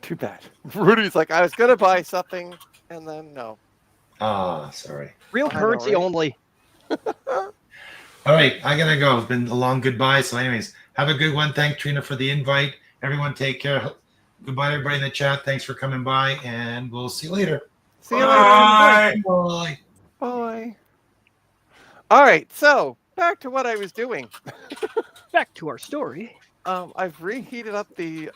too bad. Rudy's like, I was gonna buy something, and then no. Ah, sorry. Real I know, currency right? only. All right, I gotta go. It's been a long goodbye. So, anyways, have a good one. Thank Trina for the invite. Everyone, take care. Goodbye, everybody in the chat. Thanks for coming by, and we'll see you later. See you later. Bye. Bye. Bye. All right, so back to what I was doing. Back to our story. I've reheated up the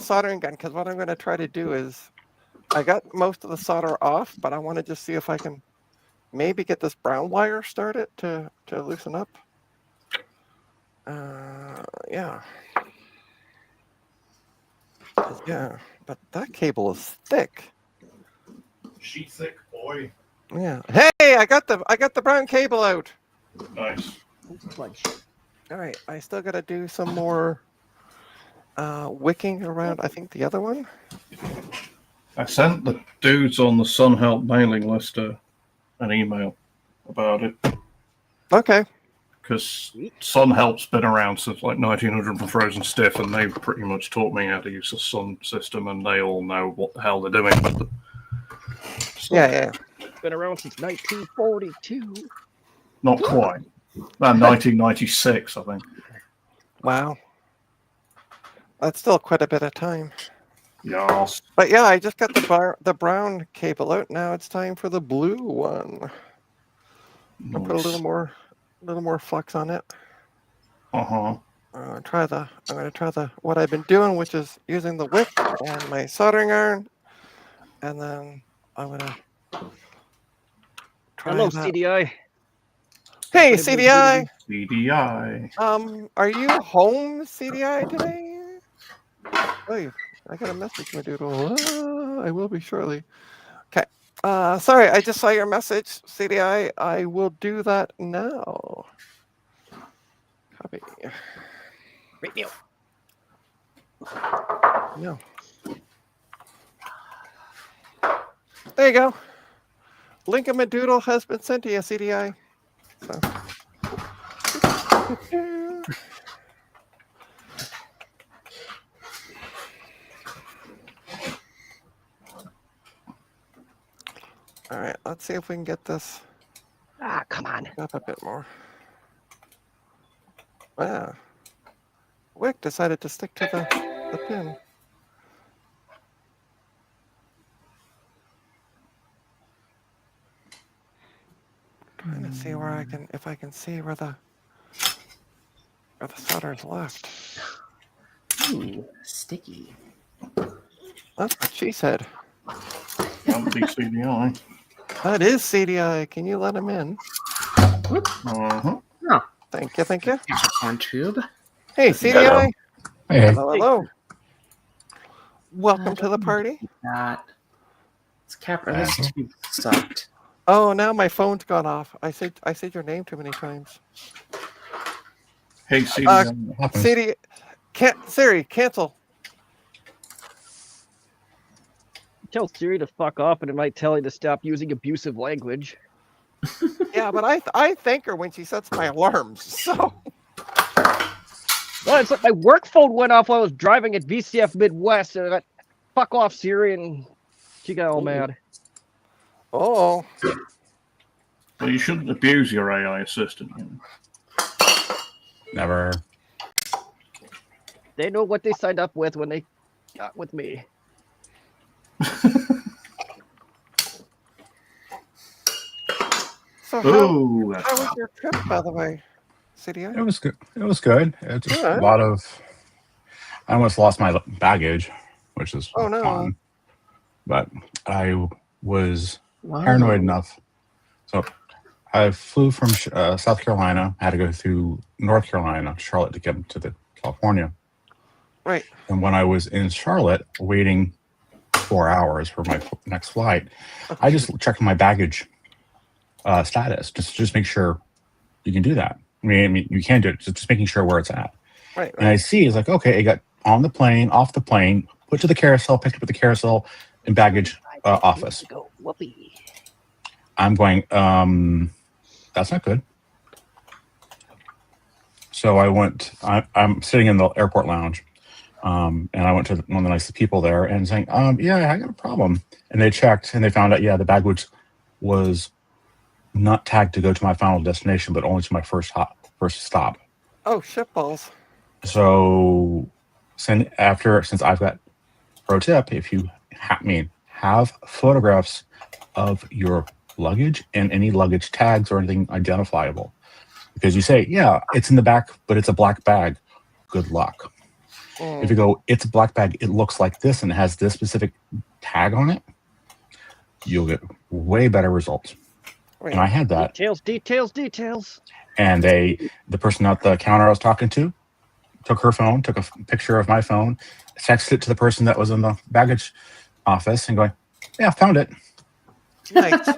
soldering gun because what I'm going to try to do is I got most of the solder off, but I want to just see if I can maybe get this brown wire started to loosen up. Yeah. Yeah, but that cable is thick. She thick boy. Yeah. Hey, I got the brown cable out. Nice. All right, I still got to do some more wicking around. I think the other one. I sent the dudes on the Sun Help mailing list an email about it Okay. because Sun Help's been around since like 1900 from Frozen Stiff, and they pretty much taught me how to use the Sun system, and they all know what the hell they're doing with it. So, Yeah. Been around since 1942. not quite. 1996, I think. Wow. That's still quite a bit of time. Yes. But yeah, I just got the brown cable out. Now it's time for the blue one. I'll put a little more flux on it. Uh-huh. I'm gonna try what I've been doing, which is using the wick and my soldering iron, and then I'm gonna try Hello, that. CDI. Hey, CDI. CDI. Are you home, CDI, today? Oh, I got a message, my doodle. I will be shortly. Okay. Sorry, I just saw your message, CDI. I will do that now. Copy. Radio. No. There you go. Link of my doodle has been sent to you, CDI. So. All right, let's see if we can get this Ah, come on. up a bit more. Wow. Wick decided to stick to the pin. Trying to see where if I can see where the solder is left. Ooh, sticky. That's what she said. That would be CDI. That is CDI. Can you let him in? Uh-huh. Thank you. Capricorn tube. Hey, CDI. Hey, Hello. Welcome to the party. That. It's Capricorn. This tube sucked. Oh, now my phone's gone off. I said your name too many times. Hey, CDI. happens. CD, Siri, cancel. Tell Siri to fuck off, and it might tell you to stop using abusive language. Yeah, but I thank her when she sets my alarms. So Well, it's like my work phone went off while I was driving at VCF Midwest, and I got fuck off Siri, and she got all mad. oh, Well, you shouldn't abuse your AI assistant. You know. Never. They know what they signed up with when they got with me. so Ooh, how was your trip, by the way, CDI? It was good. It was good. It's just Alright. a lot of. I almost lost my baggage, which is Oh, no. fun. But I was paranoid enough. So I flew from South Carolina. I had to go through North Carolina, Charlotte, to get to California. Right. And when I was in Charlotte, waiting 4 hours for my next flight, I just checked my baggage status, just make sure you can do that. I mean, you can do it, just making sure where it's at. Right. And I see it's like, okay, it got on the plane, off the plane, put to the carousel, picked up at the carousel and baggage office. Whoopee. I'm going, that's not good. So I went, I'm sitting in the airport lounge, and I went to one of the nicest people there and saying, yeah, I got a problem. And they checked and they found out, yeah, the baggage was not tagged to go to my final destination, but only to my first stop. Oh, shitballs. So since I've got pro tip, if you have photographs of your luggage and any luggage tags or anything identifiable, because you say, yeah, it's in the back, but it's a black bag. Good luck. If you go, it's a black bag, it looks like this and it has this specific tag on it, you'll get way better results. Right. And I had that. Details. And the person at the counter I was talking to took her phone, took a picture of my phone, texted it to the person that was in the baggage office and going, yeah, found it. Nice.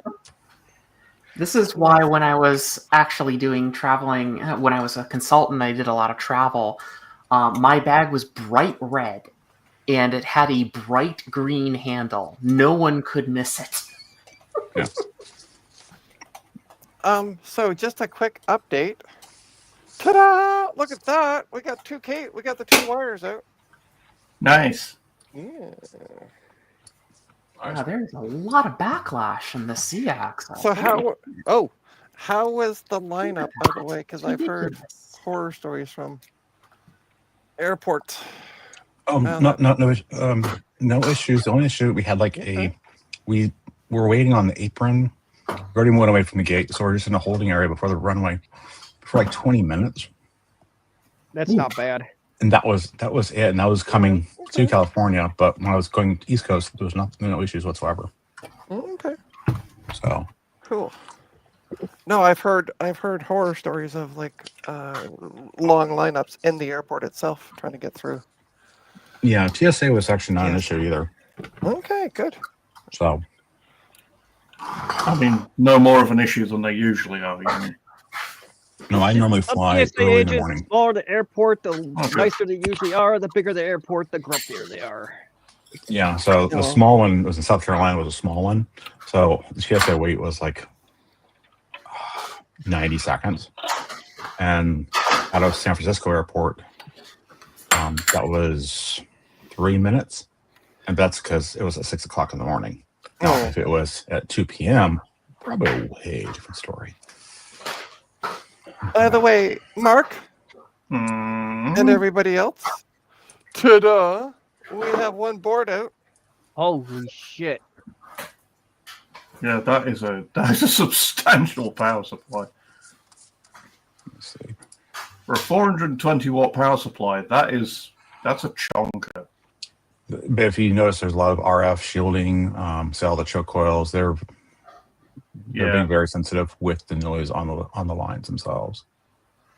This is why when I was actually doing traveling, when I was a consultant, I did a lot of travel. My bag was bright red, and it had a bright green handle. No one could miss it. Yeah. So just a quick update. Ta-da! Look at that. We got the 2 wires out. Nice. Yeah. Wow, there's a lot of backlash in the C-axle. So how was the lineup, by the way? Because I've heard horror stories from airports. No issues. The only issue we had, we were waiting on the apron. We already went away from the gate, so we're just in a holding area before the runway for like 20 minutes. That's not bad. And that was it. And that was coming to California, but when I was going East Coast, there was no issues whatsoever. Okay. So Cool. No, I've heard horror stories of long lineups in the airport itself trying to get through. yeah, TSA was actually not an issue either. Okay, good. So I mean, no more of an issue than they usually are. no, I normally fly TSA early in the agents, morning. the smaller the airport, the Okay. nicer they usually are. The bigger the airport, the grumpier they are. Yeah, so the small one was in South Carolina, was a small one. So the TSA wait was like 90 seconds. And out of San Francisco airport, that was 3 minutes. And that's because it was at 6 o'clock in the morning. Now, if it was at 2 p.m., probably a way different story. By the way, Mark and everybody else, ta-da! We have one board out. Holy shit. Yeah, that is a substantial power supply. Let's see. For a 420 watt power supply, that's a chonker. But if you notice, there's a lot of RF shielding, say all the choke coils. They're being very sensitive with the noise on the lines themselves.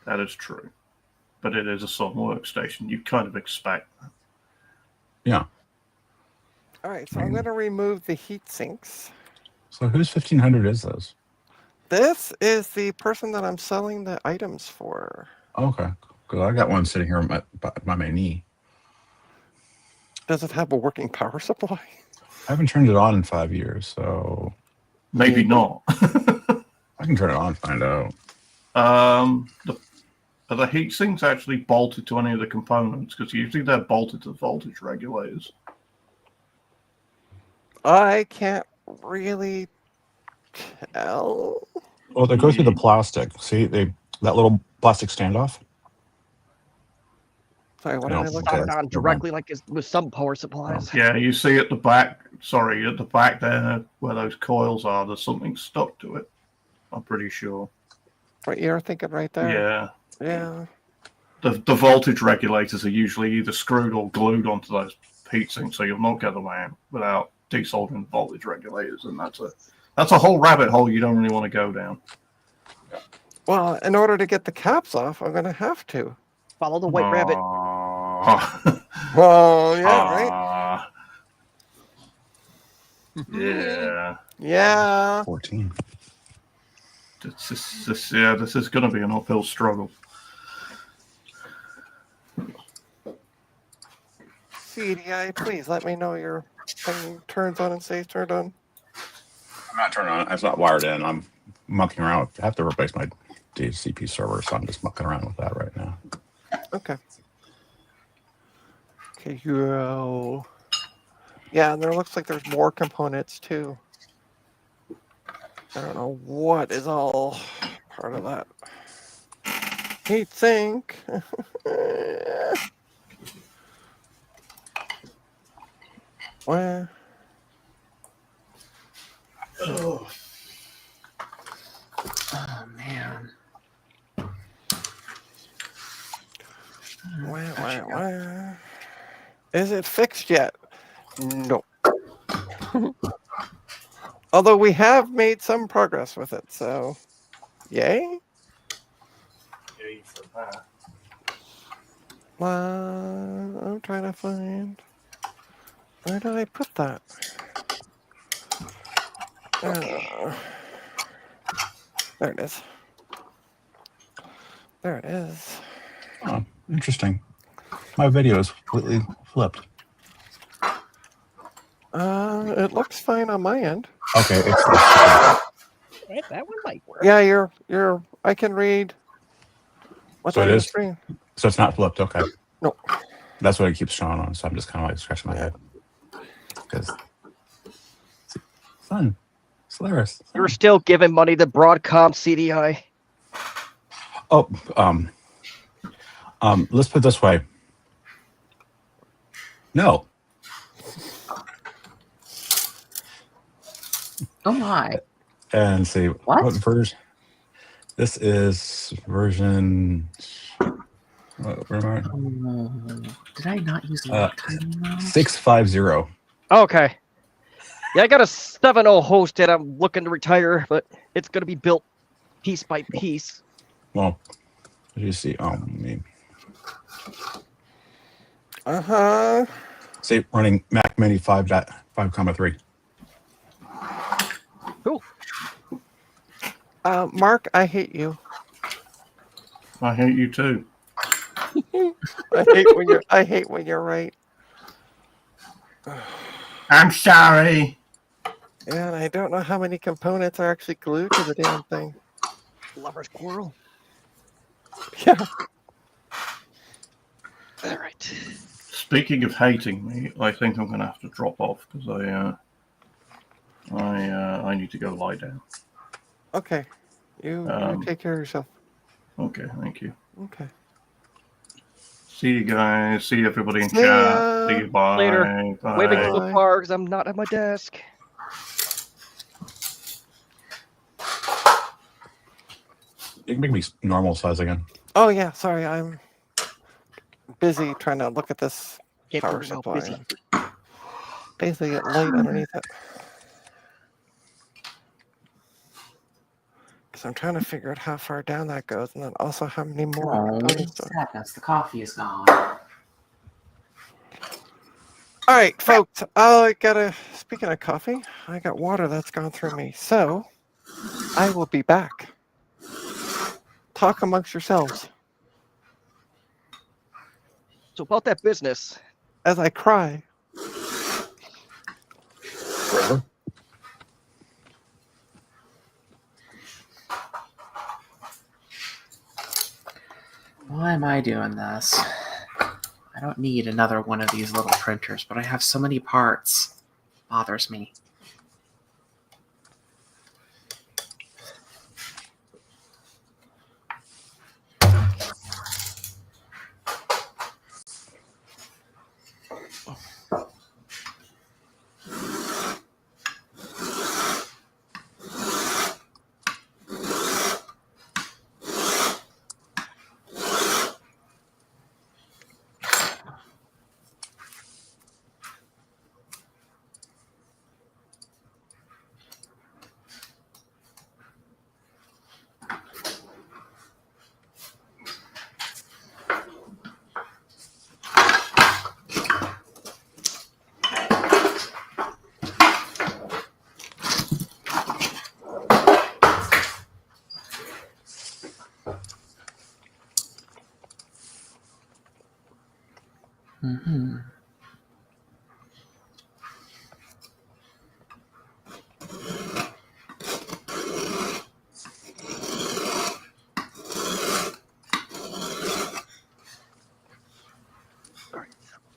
That is true. But it is a Sun workstation. You kind of expect that. Yeah. All right, so I'm going to remove the heat sinks. So whose 1500 is this? This is the person that I'm selling the items for. Okay. Because I got one sitting here by my knee. Does it have a working power supply? I haven't turned it on in 5 years, so Maybe not. I can turn it on and find out. Are the heat sinks actually bolted to any of the components? Because usually they're bolted to the voltage regulators. I can't really tell. Well, they go through the plastic. See, that little plastic standoff? Sorry, what No, am I looking okay. at? Not on directly like with some power supplies. Yeah, you see at the back there where those coils are, there's something stuck to it. I'm pretty sure. Right, you're thinking right there. Yeah. Yeah. The voltage regulators are usually either screwed or glued onto those heat sinks, so you'll not get them out without desoldering the voltage regulators, and that's That's a whole rabbit hole you don't really want to go down. Well, in order to get the caps off, I'm gonna have to. Follow the white rabbit. Well, yeah, right. Yeah. Yeah. 14. This is going to be an uphill struggle. CDI, please let me know your thing turns on and stays turned on. I'm not turning on. It's not wired in. I'm mucking around. I have to replace my DHCP server, so I'm just mucking around with that right now. Okay. Okay, yo. Yeah, and there looks like there's more components too. I don't know what is all part of that. Heat sink. Where? Oh man. Where? Is it fixed yet? No. Although we have made some progress with it, so yay. Yay for that. I'm trying to find. Where did I put that? There it is. There it is. Oh, interesting. My video is completely flipped. It looks fine on my end. Okay, it's That one might work. Yeah, you're. I can read. What's So on it the is? screen? so it's not flipped. Okay. No. That's what it keeps showing on. So I'm just kind of like scratching my head because Sun, Solaris. You're still giving money to Broadcom CDI. Oh, let's put it this way. No. Oh my. And see What? version. This is version. Where am I? Did I not use lock timing though? 650. Okay. Yeah, I got a 7.0 host that I'm looking to retire, but it's going to be built piece by piece. Well, as you see, me. Say running Mac Mini 5.5.3. Cool. Mark, I hate you. I hate you too. I hate when you're right. I'm sorry. And I don't know how many components are actually glued to the damn thing. Lover's quarrel. Yeah. All right. Speaking of hating me, I think I'm going to have to drop off because I need to go lie down. Okay. You take care of yourself. Okay, thank you. Okay. See you guys. See everybody in See chat. ya. See you. Bye. Later. Bye. Waving Bye. so far because I'm not at my desk. You can make me normal size again. Oh yeah, sorry, I'm busy trying to look at this Can't power believe how supply. busy. Basically, get light underneath it. Because I'm trying to figure out how far down that goes, and then also how many more Oh, components. sadness. The coffee is gone. All right, folks. Speaking of coffee, I got water that's gone through me, so I will be back. Talk amongst yourselves So about that business. as I cry. Forever? Why am I doing this? I don't need another one of these little printers, but I have so many parts. It bothers me.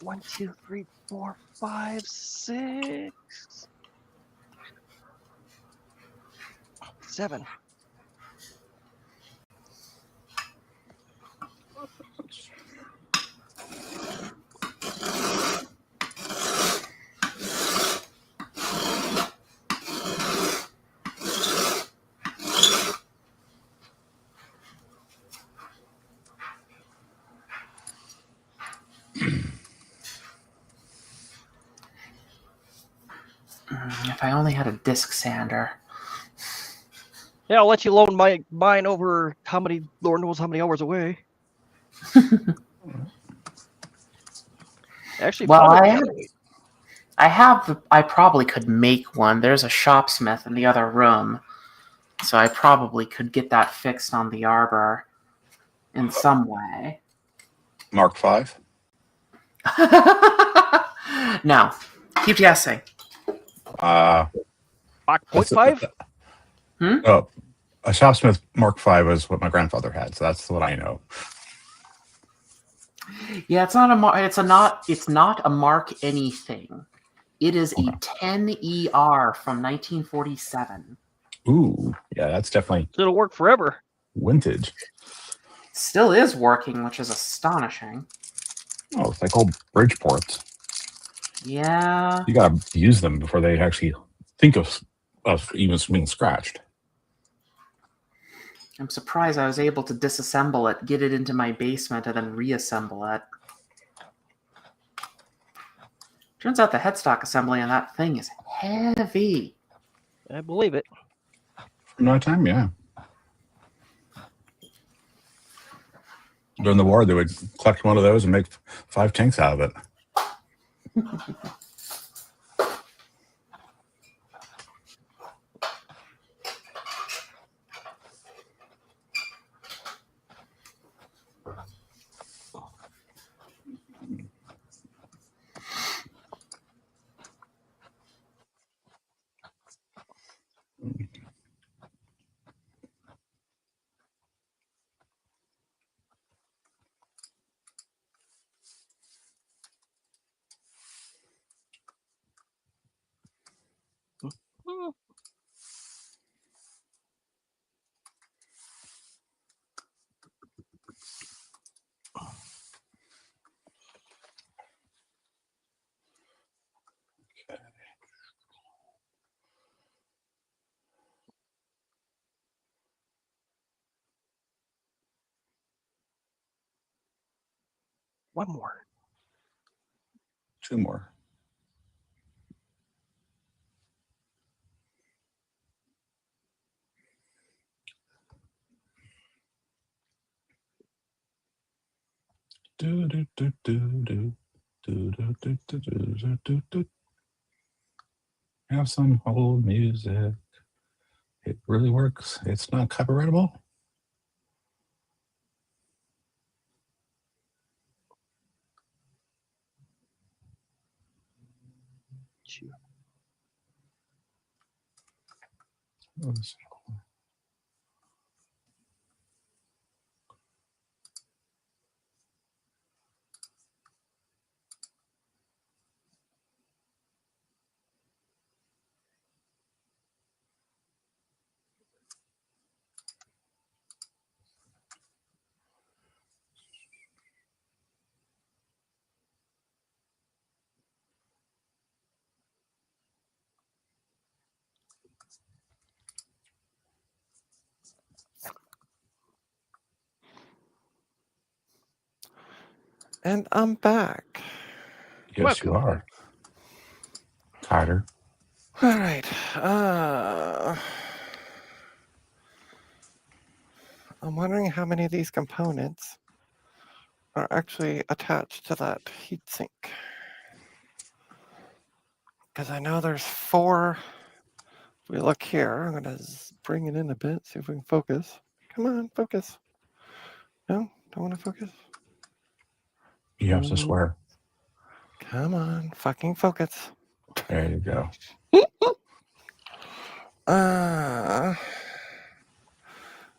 1, 2, 3, 4, 5, 6, 7. If I only had a disc sander. Yeah, I'll let you loan mine over how many, Lord knows how many hours away. Actually, Well, probably. I probably could make one. There's a shopsmith in the other room, so I probably could get that fixed on the Arbor in some way. Mark 5. No, keep guessing. Uh, Mach that's 0.5? Oh, a shopsmith Mark 5 is what my grandfather had, so that's what I know. Yeah, it's not a it's not a Mark anything. It is a 10ER from 1947. Ooh, yeah, that's definitely It'll work forever. vintage. Still is working, which is astonishing. Oh, it's like old Bridgeports. Yeah. You gotta use them before they actually think of even being scratched. I'm surprised I was able to disassemble it, get it into my basement, and then reassemble it. Turns out the headstock assembly on that thing is heavy. I believe it. From that time, yeah. During the war, they would collect one of those and make 5 tanks out of it. One more. 2 more. Do, do, do, do, do. Do, do, do, do, do, do, do. Have some old music. It really works. It's not copyrightable. Shoot. Let's- And I'm back. Yes, you Welcome. are. Carter. All right. I'm wondering how many of these components are actually attached to that heatsink. Because I know there's 4. If we look here, I'm going to bring it in a bit, see if we can focus. Come on, focus. No, don't want to focus. You have to swear. Come on, fucking focus. There you go.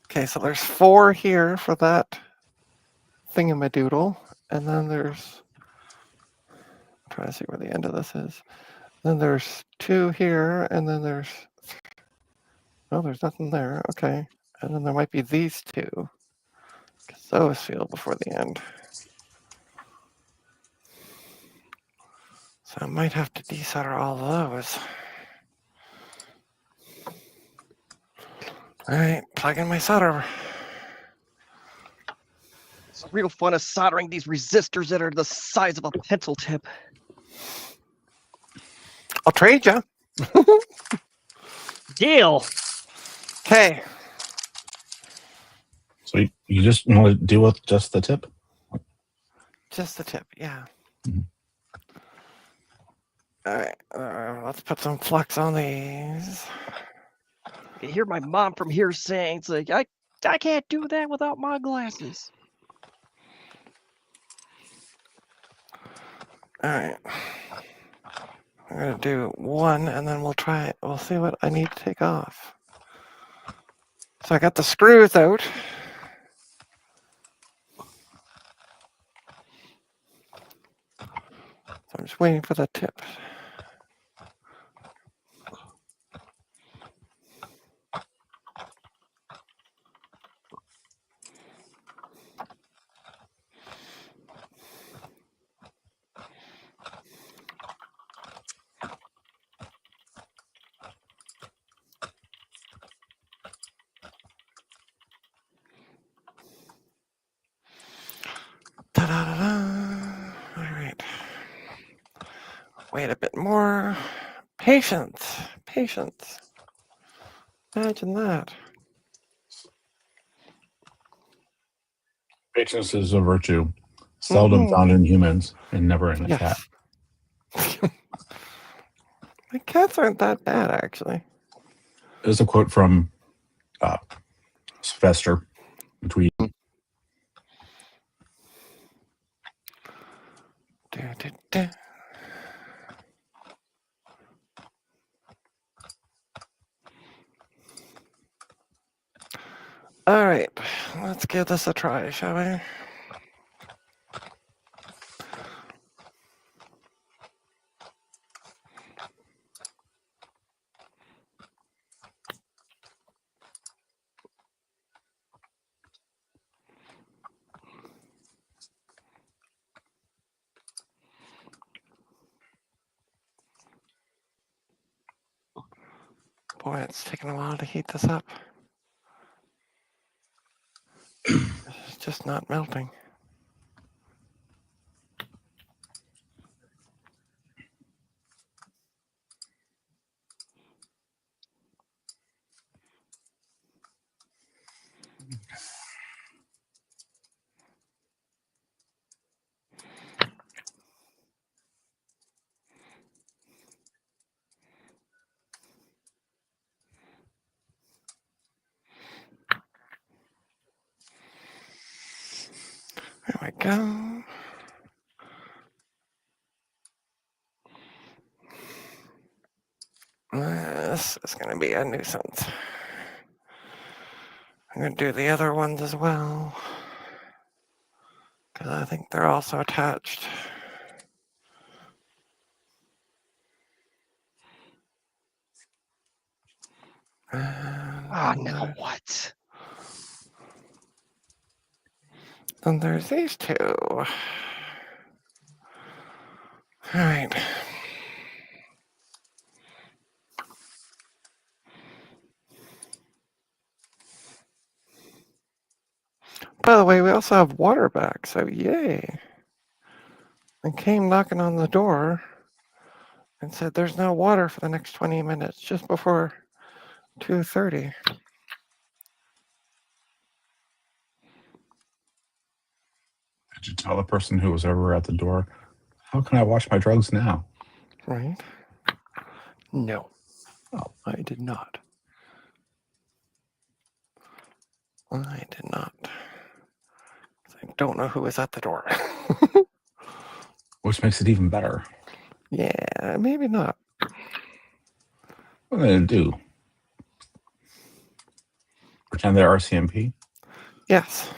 Okay, so there's 4 here for that thingamadoodle, and then there's trying to see where the end of this is. Then there's 2 here, and then there's... Oh, there's nothing there. Okay. And then there might be these 2. Because those feel before the end. So I might have to desolder all of those. All right, plug in my solder. It's real fun of soldering these resistors that are the size of a pencil tip. I'll trade you. Deal. Okay. So you just want to deal with just the tip? Just the tip, yeah. Mhm. All right, let's put some flux on these. You hear my mom from here saying, it's like, I can't do that without my glasses. All right. I'm gonna do 1, and then we'll try it. We'll see what I need to take off. So I got the screws out. So I'm just waiting for the tip. Ta-da-da-da. All right. Wait a bit more. Patience. Patience. Imagine that. Patience is a virtue seldom found in humans and never in a cat. Yes. My cats aren't that bad, actually. There's a quote from Sylvester between Da-da-da. All right, let's give this a try, shall we? Boy, it's taking a while to heat this up. It's just not melting. There we go. This is going to be a nuisance. I'm going to do the other ones as well, because I think they're also attached. Now what? Then there's these 2. All right. By the way, we also have water back, so yay. I came knocking on the door and said there's no water for the next 20 minutes, just before 2:30. Did you tell the person who was over at the door, how can I wash my drugs now? Right? No. Oh. I did not. I did not. I don't know who was at the door. Which makes it even better. Yeah, maybe not. What are they going to do? Pretend they're RCMP? Yes.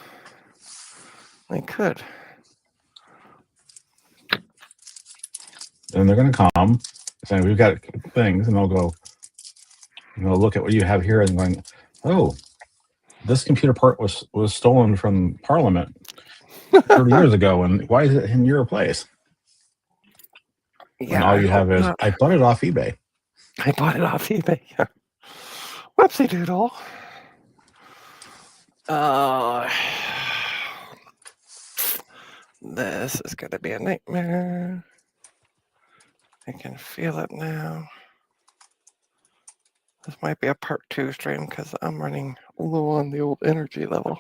I could. and they're going to come saying, we've got things, and they'll go, look at what you have here and going, oh, this computer part was stolen from Parliament 30 years ago, and why is it in your place? Yeah, And all I you hope have is, not. I bought it off eBay. I bought it off eBay. Whoopsie doodle. This is going to be a nightmare. I can feel it now. This might be a part 2 stream because I'm running low on the old energy level.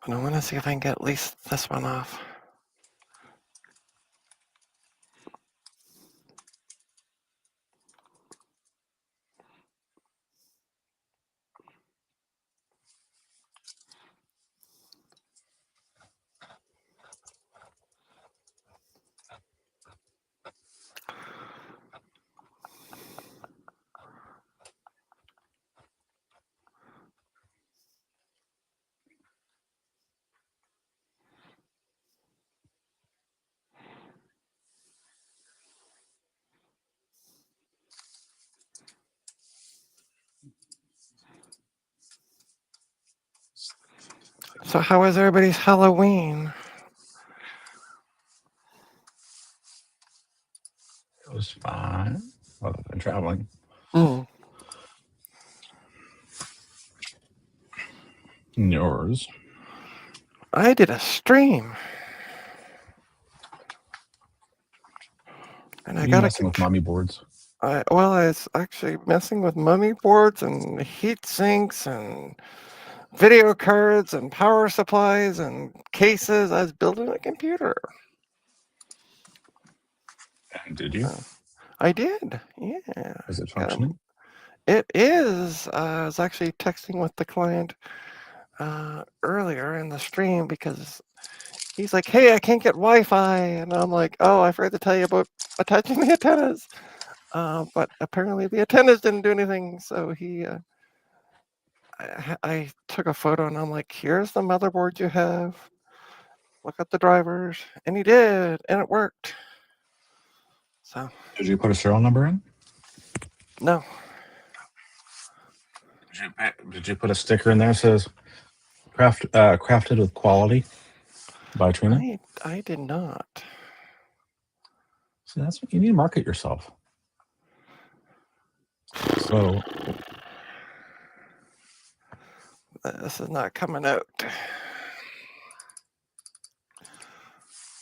And I want to see if I can get at least this one off. So how was everybody's Halloween? It was fine, other than traveling. Mm. Yours? I did a stream. And I got messing with mommy boards. I was actually messing with mummy boards and heat sinks and video cards and power supplies and cases. I was building a computer. And did you? I did. Yeah. Is it functioning? It is. I was actually texting with the client earlier in the stream because he's like, hey, I can't get Wi-Fi. And I'm like, oh, I forgot to tell you about attaching the antennas. But apparently the antennas didn't do anything. So I took a photo and I'm like, here's the motherboard you have. Look at the drivers. And he did. And it worked. So. Did you put a serial number in? No. Did you put a sticker in there that says crafted with quality by Trina? I did not. See, that's what you need to market yourself. So this is not coming out.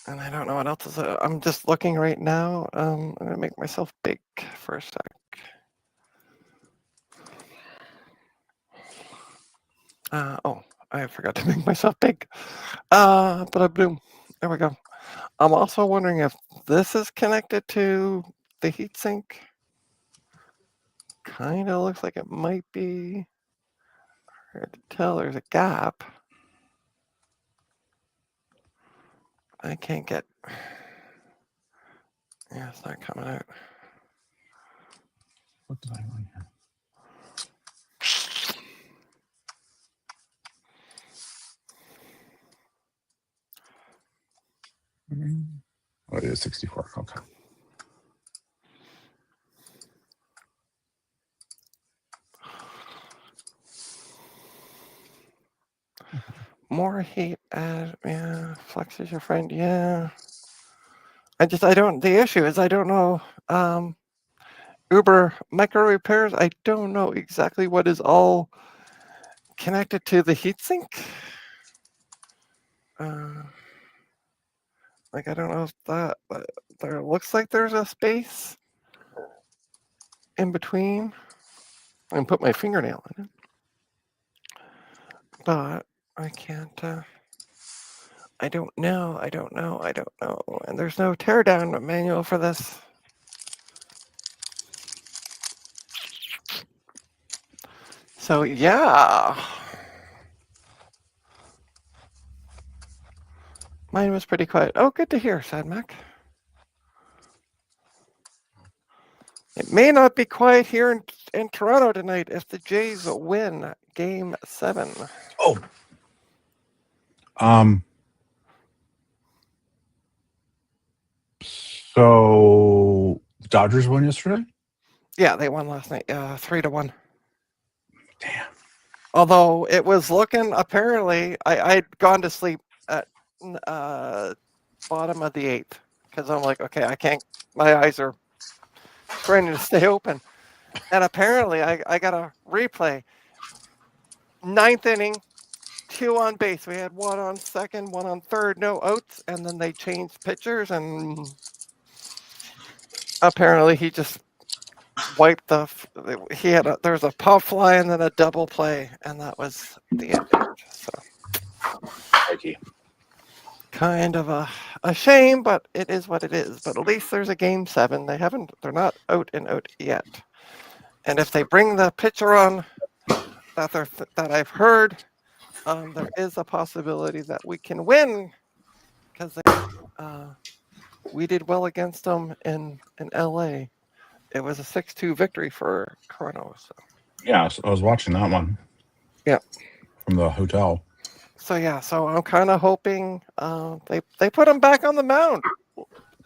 And I don't know what else is. I'm just looking right now. I'm gonna make myself big for a sec. Oh, I forgot to make myself big. But boom. There we go. I'm also wondering if this is connected to the heatsink. Kind of looks like it might be. Hard to tell. There's a gap. I can't get. Yeah, it's not coming out. what did I want here? Oh, it is 64. Okay. More heat as yeah, Flex is your friend, yeah. The issue is I don't know Uber micro repairs, I don't know exactly what is all connected to the heatsink. Like I don't know if that there looks like there's a space in between. I can put my fingernail in it. But I can't I don't know. And there's no teardown manual for this. So yeah. Mine was pretty quiet. Oh, good to hear, Sad Mac. It may not be quiet here in Toronto tonight if the Jays win Game 7. Oh, So the Dodgers won yesterday. Yeah, they won last night. 3-1. Damn. Although it was looking, apparently, I'd gone to sleep at bottom of the 8th because I'm like, okay, I can't. My eyes are trying to stay open, and apparently, I got a replay. 9th inning, 2 on base. We had 1 on second, 1 on third, no outs, and then they changed pitchers, and apparently he just wiped the. He had there was a pop fly and then a double play, and that was the end. So Mikey. kind of a shame, but it is what it is. But at least there's a game 7. They're not out and out yet. And if they bring the pitcher on that I've heard, there is a possibility that we can win because we did well against them in LA. It was a 6-2 victory for Toronto. So. Yeah, I was watching that one. Yeah. From the hotel. So I'm kind of hoping they put him back on the mound.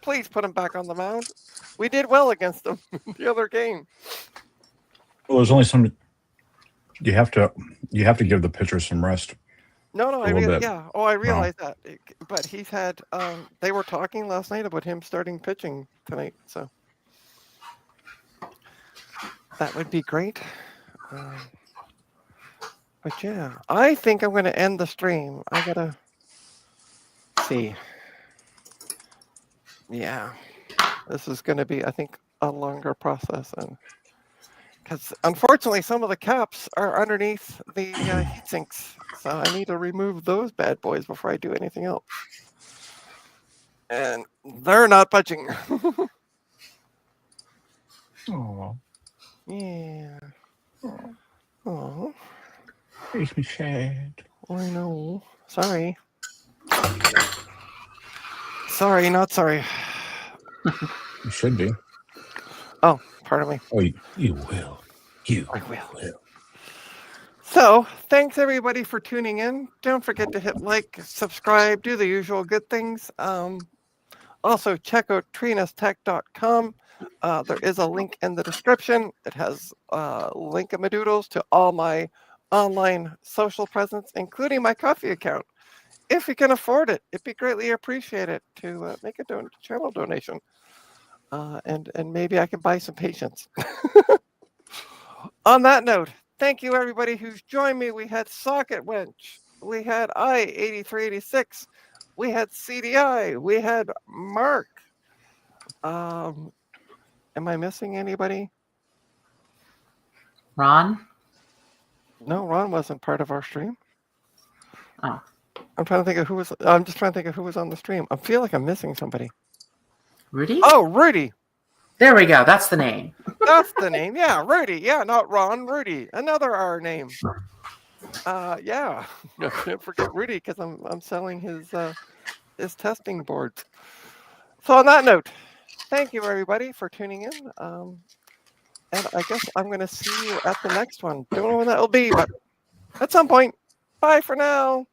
Please put him back on the mound. We did well against them the other game. Well, there's only some. You have to give the pitcher some rest. No, I realize that. But he's had. They were talking last night about him starting pitching tonight, so that would be great. But yeah, I think I'm going to end the stream. I gotta see. Yeah, this is going to be, I think, a longer process, and because unfortunately some of the caps are underneath the heat sinks, so I need to remove those bad boys before I do anything else. And they're not budging. Oh, Yeah. Oh, makes me sad. I know. Sorry. Sorry, not sorry. You should be. Oh, pardon me. Oh, you will. I will. So, thanks everybody for tuning in. Don't forget to hit like, subscribe, do the usual good things. Also, check out trinastech.com. There is a link in the description. It has link-a-madoodles to all my online social presence, including my coffee account. If you can afford it, it'd be greatly appreciated to make a channel donation. And maybe I can buy some patience. On that note, thank you everybody who's joined me. We had Socket Wench, we had I8386, we had CDI, we had Mark. Am I missing anybody? Ron? No, Ron wasn't part of our stream. Oh. I'm trying to think of who was. I'm just trying to think of who was on the stream. I feel like I'm missing somebody. Rudy? Oh, Rudy. There we go. That's the name. That's the name. Yeah, Rudy. Yeah, not Ron. Rudy. Another R name. Yeah. No, don't forget Rudy because I'm selling his testing boards. So on that note, thank you everybody for tuning in. And I guess I'm going to see you at the next one. Don't know when that will be, but at some point. Bye for now.